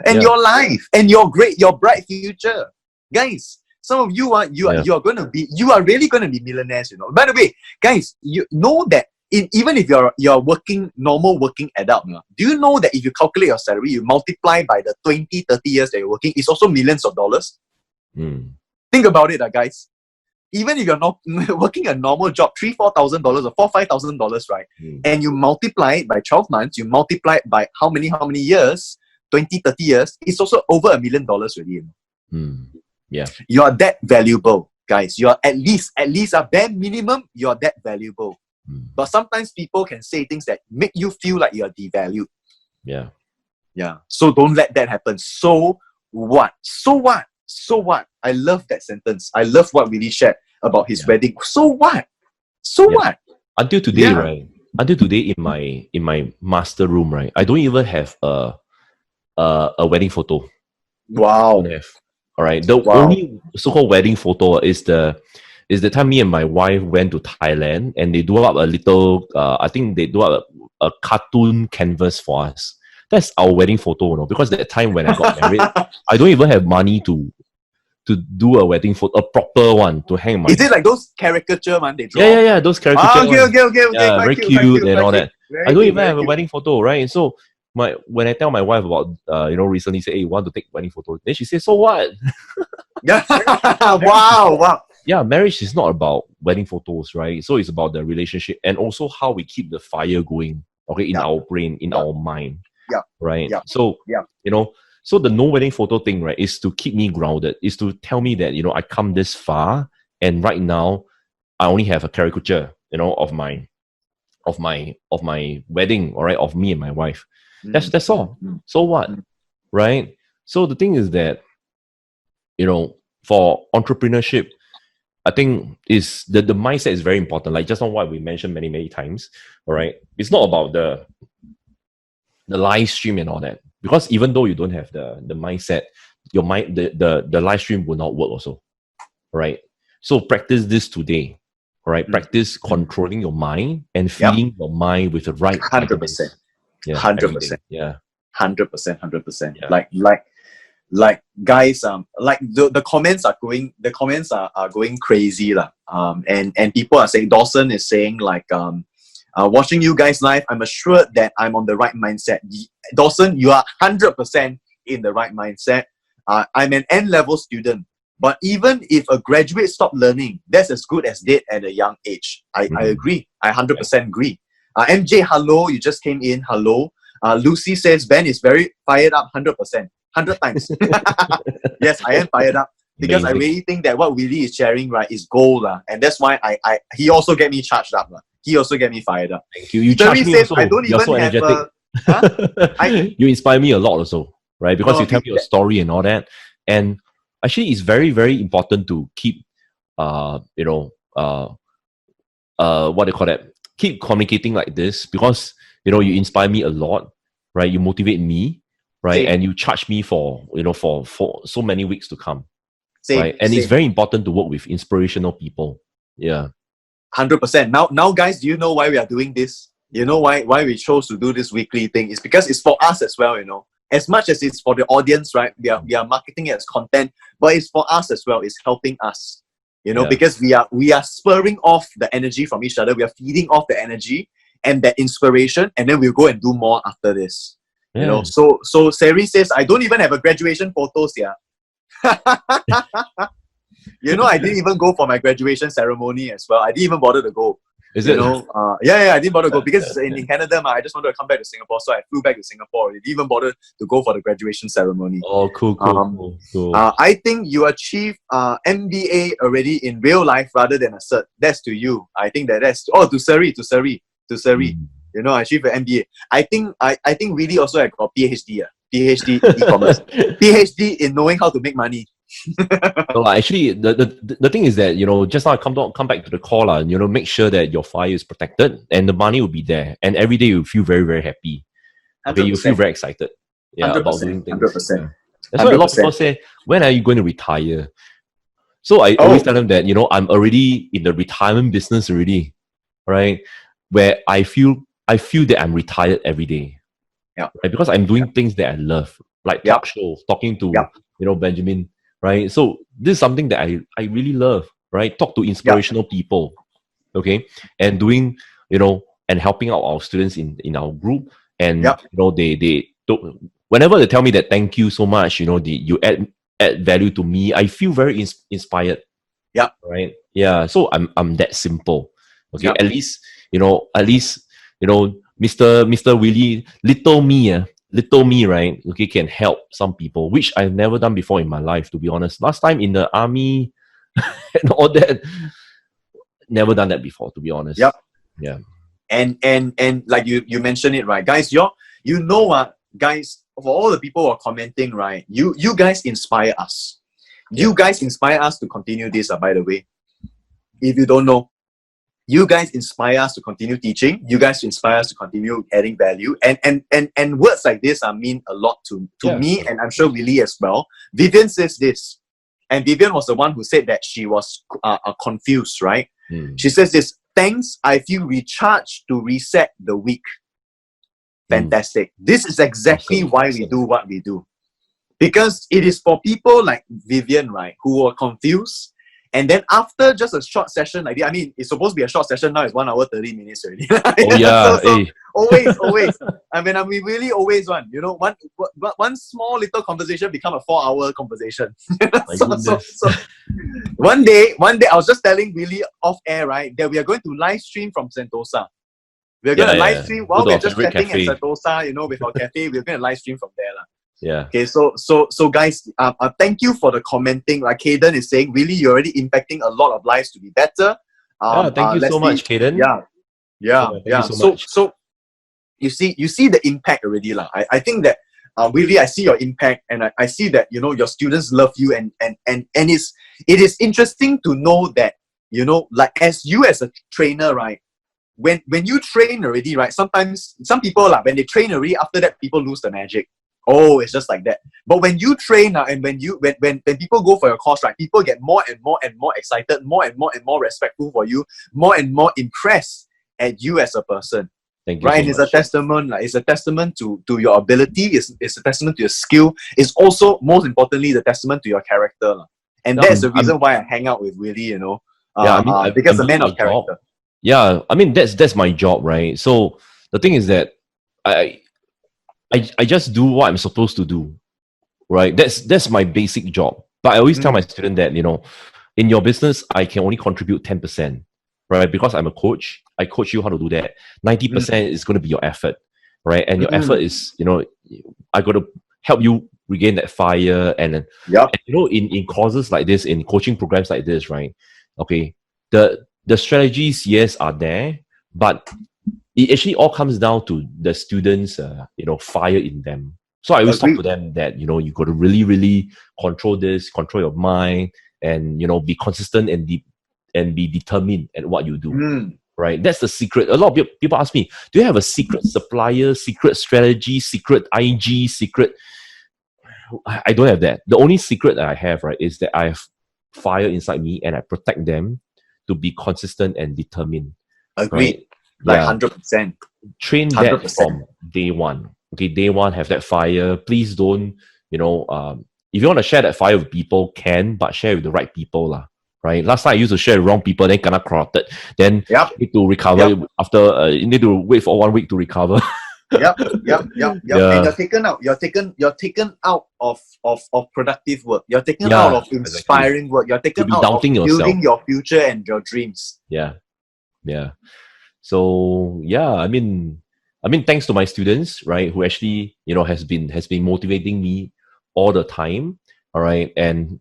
And your life and your bright future? Guys, some of you are really gonna be millionaires, you know. By the way, guys, you know that even if you're working normal working adult, do you know that if you calculate your salary, you multiply by the 20, 30 years that you're working, it's also millions of dollars. Think about it, guys. Even if you're not working a normal job, $3,000-$4,000 or $5,000, right? And you multiply it by 12 months, you multiply it by how many years? 20, 30 years, it's also over $1 million already. Yeah. You are that valuable, guys. You are at least a bare minimum, you are that valuable. But sometimes people can say things that make you feel like you are devalued. Yeah. So don't let that happen. So what? I love that sentence. I love what Willy shared about his wedding. So what? What? Until today, right? Until today, in my master room, right? I don't even have a wedding photo. Wow. I don't have. All right. The Wow. only so-called wedding photo is the time me and my wife went to Thailand and they do up a little. I think they do up a cartoon canvas for us. That's our wedding photo, you know. Because that time when I got married, I don't even have money to do a wedding photo, a proper one to hang my. Is it like those caricature man they draw? Yeah. Those caricature Okay, ones. okay. Yeah, Quite very cute, cute and all quite that. Very I don't cute, even very have a cute. wedding photo, right? And so when I tell my wife about recently say, hey, you want to take wedding photo, then she says, so what? Yeah. Wow. Yeah, marriage is not about wedding photos, right? So it's about the relationship and also how we keep the fire going, okay, in Yeah. our brain, in our mind. Yeah. Right. Yeah. So Yeah. so the no wedding photo thing, right, is to keep me grounded, is to tell me that, I come this far and right now I only have a caricature, of my wedding, all right, of me and my wife. That's all. So what? Right? So the thing is that, for entrepreneurship, I think is the mindset is very important. Like just on what we mentioned many, many times. All right. It's not about the live stream and all that. Because even though you don't have the mindset, your mind the live stream will not work also. Right. So practice this today. All right. Practice controlling your mind and feeding your mind with the right 100%. Yeah. 100%. Yeah. 100%. Yeah. Like guys, like the comments are going crazy lah. And people are saying, Dawson is saying like watching you guys live, I'm assured that I'm on the right mindset. Dawson, you are 100% in the right mindset. I'm an N-level student, but even if a graduate stop learning, that's as good as dead at a young age. I agree. I 100% agree. MJ, hello, you just came in. Hello. Lucy says Ben is very fired up, 100%. 100 times. Yes, I am fired up because Amazing. I really think that what Willy is sharing, right, is gold. And that's why he also get me charged up. He also get me fired up. Thank you. You charge me says, also. I don't You're even so have energetic. You inspire me a lot also, right? Because you tell me your story and all that. And actually, it's very, very important to keep, what do you call that? Keep communicating like this because, you inspire me a lot, right? You motivate me, right? And you charge me for, for so many weeks to come, right? And it's very important to work with inspirational people. Yeah. 100%. Now, guys, do you know why we are doing this? You know why we chose to do this weekly thing? It's because it's for us as well, As much as it's for the audience, right? We are marketing it as content, but it's for us as well. It's helping us, because we are spurring off the energy from each other. We are feeding off the energy and that inspiration, and then we'll go and do more after this. Yeah. So Sari says, I don't even have a graduation photos here. I didn't even go for my graduation ceremony as well. I didn't even bother to go. Is it? I didn't bother to go because it's in Canada. I just wanted to come back to Singapore, so I flew back to Singapore. I didn't even bother to go for the graduation ceremony. Oh, cool. I think you achieved MBA already in real life rather than a cert. That's to you. I think that's to Sari. I achieved an MBA. I think really also I got PhD. PhD e-commerce. PhD in knowing how to make money. So actually, the thing is that, just now I come back to the call, make sure that your fire is protected and the money will be there. And every day you feel very, very happy. Okay, you feel very excited. Yeah, about doing things. 100%. Yeah. That's why a lot of people say, when are you going to retire? So I always tell them that, I'm already in the retirement business already, right? Where I feel that I'm retired every day. Yeah. Right? Because I'm doing things that I love, like talk show, talking to, Benjamin, right? So this is something that I really love, right? Talk to inspirational people, okay? And doing, and helping out our students in our group. And, they don't, whenever they tell me that thank you so much, you add value to me, I feel very inspired. Yeah. Right? Yeah. So I'm that simple. Okay. Yep. At least, Mr. Willy, little me, right? Okay, can help some people, which I've never done before in my life, to be honest. Last time in the army and all that, never done that before, to be honest. Yep. Yeah. And like you mentioned it, right, guys? Guys, for all the people who are commenting, right? You guys inspire us. You guys inspire us to continue this. By the way, if you don't know, you guys inspire us to continue teaching. You guys inspire us to continue adding value. And words like this mean a lot to me, and I'm sure Willy as well. Vivian says this. And Vivian was the one who said that she was confused, right? She says this, thanks, I feel recharged to reset the week. Fantastic. This is exactly why we do what we do. Because it is for people like Vivian, right, who are confused. And then after just a short session like this, I mean, it's supposed to be a short session now, it's 1 hour, 30 minutes already. Oh, yeah. so always. I mean, we really always want, you know, one small little conversation become a 4-hour conversation. so one day, I was just telling Willy off air, right, that we are going to live stream from Sentosa. We're going to live stream while we're just chatting at Sentosa, you know, with our cafe. We're going to live stream from there. Yeah. Okay, so guys, thank you for the commenting. Like Caden is saying, really, you're already impacting a lot of lives to be better. Thank you so much, Caden. Yeah. So you see the impact already, lah. I think that really I see your impact, and I see that, you know, your students love you, and it is interesting to know that, you know, like as a trainer, right? When you train already, right? Sometimes some people when they train already, after that people lose the magic. Oh, it's just like that. But when you train and when people go for your course, right, people get more and more and more excited, more and more respectful for you, more and more impressed at you as a person. Thank you. Right, so and it's much. a testament. It's a testament to your ability. It's a testament to your skill. It's also, most importantly, the testament to your character. And that's the reason why I hang out with Willy, you know. Because the man of character. Yeah, I mean that's my job, right? So the thing is that I just do what I'm supposed to do, right? That's my basic job. But I always tell my student that, you know, in your business, I can only contribute 10%, right? Because I'm a coach, I coach you how to do that. 90% is going to be your effort, right? And your effort is, you know, I got to help you regain that fire. And you know, in courses like this, in coaching programs like this, right? Okay, the strategies, yes, are there, but it actually all comes down to the students, you know, fire in them. So I always talk to them that, you know, you got to really, really control your mind, and, you know, be consistent and be determined at what you do. Right? That's the secret. A lot of people ask me, do you have a secret supplier, secret strategy, secret IG, secret? I don't have that. The only secret that I have, right, is that I have fire inside me, and I protect them to be consistent and determined. Agreed. Right? Like 100%. Train 100%. that from day one. Okay, day one, have that fire. Please don't, you know, if you want to share that fire with people, but share with the right people, lah. Right? Last time I used to share with wrong people, then kinda corrupted. Then need to recover after. You need to wait for 1 week to recover. Yep. And you're taken out. You're taken out of productive work. You're taken out of inspiring work. You're taken out of building your future and your dreams. Yeah. So I mean, thanks to my students, right, who actually, you know, has been motivating me all the time. All right, and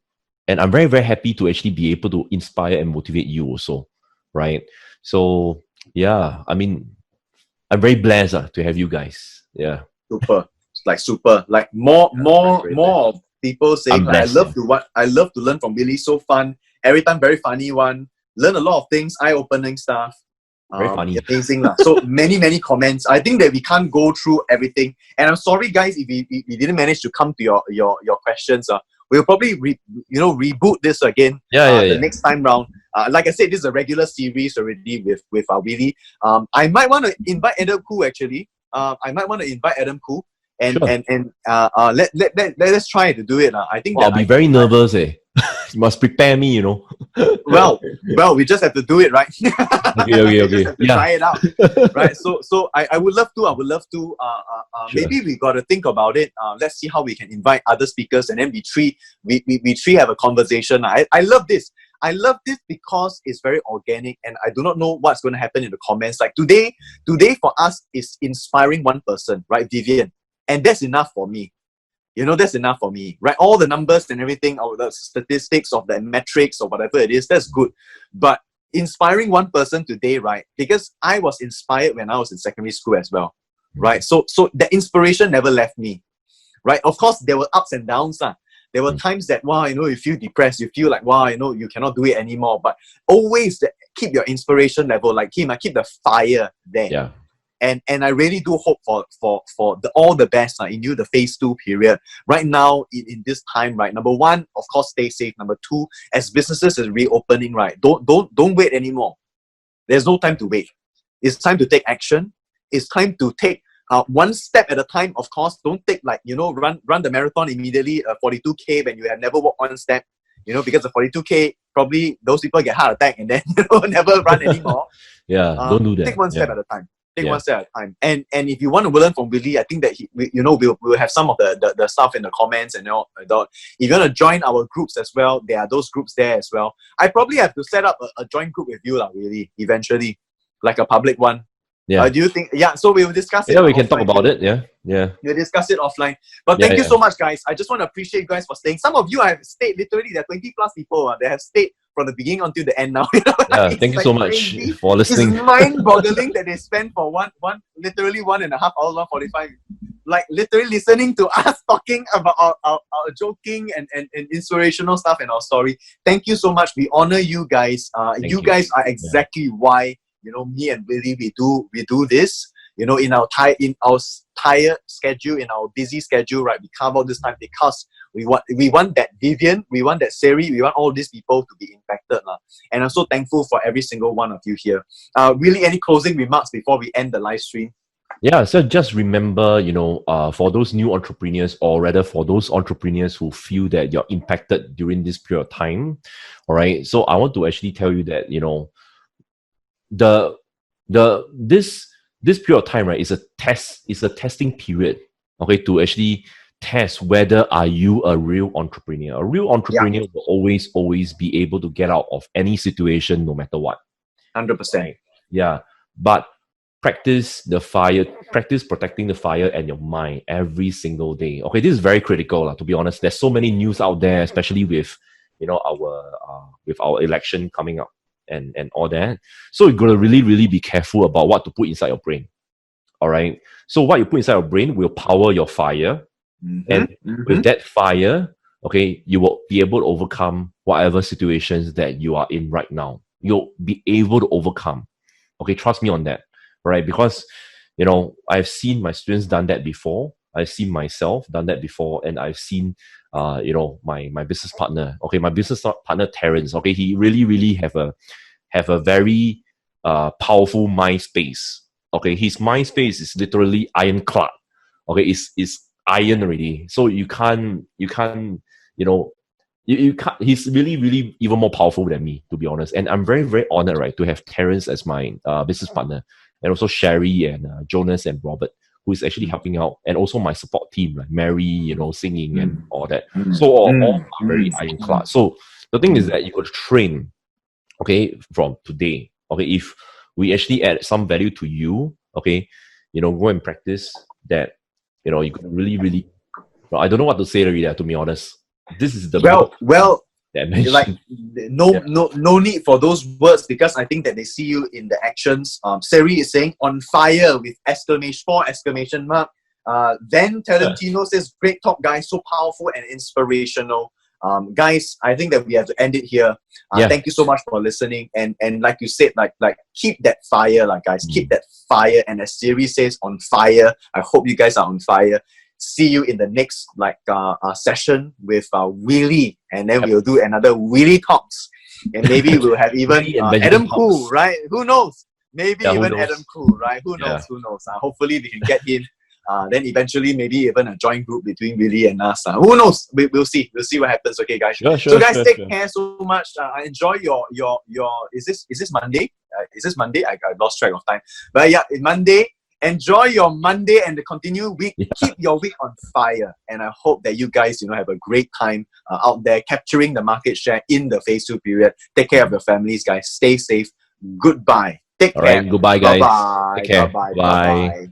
I'm very, very happy to actually be able to inspire and motivate you also, right? So I mean, I'm very blessed to have you guys. Yeah, super, like more of people saying like, I love to learn from Willy. So fun, every time very funny one. Learn a lot of things, eye-opening stuff. Very funny. Amazing. So many comments. I think that we can't go through everything. And I'm sorry, guys, if we didn't manage to come to your questions. We'll probably reboot this again the next time round. Like I said, this is a regular series already with Willy. I might want to invite Adam Khoo, actually. Let's try to do it. I think I'll be very nervous. You must prepare me, you know. well, we just have to do it, right? Okay. Try it out, right? So I would love to. Maybe we got to think about it. Let's see how we can invite other speakers, and then we three have a conversation. I love this. I love this because it's very organic, and I do not know what's going to happen in the comments. Like today for us is inspiring one person, right, Vivian, and that's enough for me. You know, that's enough for me, right? All the numbers and everything, all the statistics of the metrics or whatever it is, that's good. But inspiring one person today, right? Because I was inspired when I was in secondary school as well, right? So the inspiration never left me, right? Of course, there were ups and downs. There were times that, wow, you know, you feel depressed. You feel like, wow, you know, you cannot do it anymore. But always keep your inspiration level, like keep the fire there. Yeah. And I really do hope for all the best in you, the phase 2 period. Right now, in this time, right, number one, of course, stay safe. Number two, as businesses is reopening, right, don't wait anymore. There's no time to wait. It's time to take action. It's time to take one step at a time. Of course, don't take run the marathon immediately, 42K when you have never walked one step. Because the 42K, probably those people get heart attack and then never run anymore. Don't do that. Take one step at a time. Take one step at a time. And if you want to learn from Willy, I think that we'll have some of the stuff in the comments and all. If you want to join our groups as well, there are those groups there as well. I probably have to set up a joint group with you, Willy, eventually, like a public one. Do you think? Yeah, so we will discuss it. Yeah, we can talk about it. Yeah. We'll discuss it offline. But thank you so much, guys. I just want to appreciate you guys for staying. Some of you have stayed, literally, there are 20 plus people that have stayed from the beginning until the end now. Thank you so much for listening. It's mind-boggling that they spend for literally 1.5 hours, 1:45, like literally listening to us talking about our joking and inspirational stuff and our story. Thank you so much. We honor you guys. You guys are exactly why me and Willy we do this. In our tired schedule, in our busy schedule, right? We carve out this time because we want that Vivian, we want that Seri, we want all these people to be impacted. And I'm so thankful for every single one of you here. Really, any closing remarks before we end the live stream? Yeah, so just remember, for those new entrepreneurs, or rather for those entrepreneurs who feel that you're impacted during this period of time, all right? So I want to actually tell you that, this period of time, right, is a testing period, okay, to actually test whether are you a real entrepreneur. A real entrepreneur will always be able to get out of any situation no matter what. 100%. Yeah, but practice protecting the fire and your mind every single day. Okay, this is very critical, to be honest. There's so many news out there, especially with our election coming up and all that. So you're gonna really be careful about what to put inside your brain. All right. So what you put inside your brain will power your fire, and with that fire, okay, you will be able to overcome whatever situations that you are in right now. You'll be able to overcome. Okay, trust me on that. Right? Because I've seen my students done that before. I've seen myself done that before, and I've seen my business partner. Okay, my business partner Terrence. Okay, he really have a very powerful mind space. Okay, his mind space is literally ironclad. Okay, it's iron already. So you can't. He's really even more powerful than me, to be honest. And I'm very honored, right, to have Terrence as my business partner, and also Sherry and Jonas and Robert, who is actually helping out, and also my support team, like Mary, singing and all that. So all are very ironclad. So the thing is that you got to train, okay, from today. Okay, if we actually add some value to you, okay, go and practice that. You could really. I don't know what to say really, to be honest. This is the like no need for those words, because I think that they see you in the actions. Seri is saying on fire with exclamation mark. Then Talentino says, great talk, guys, so powerful and inspirational. Guys, I think that we have to end it here. Thank you so much for listening, and like you said, like keep that fire, guys, keep that fire. And as Siri says, on fire. I hope you guys are on fire. See you in the next session with Willy, and then we'll do another Willy Talks, and maybe we'll have even Adam Khoo, right? Who knows? Maybe even Adam Khoo, right? Who knows? Who knows? Hopefully we can get him. Then eventually maybe even a joint group between Willy and us. Who knows? We'll see. We'll see what happens. Okay, guys. So guys, take care so much. Enjoy your. Is this Monday? Is this Monday? I lost track of time. But yeah, it's Monday. Enjoy your Monday and the continued week. Keep your week on fire. And I hope that you guys, have a great time out there capturing the market share in the phase 2 period. Take care of your families, guys. Stay safe. Goodbye. Take care. All right. Goodbye, guys. Bye-bye. Take care. Bye-bye. Bye. Bye-bye.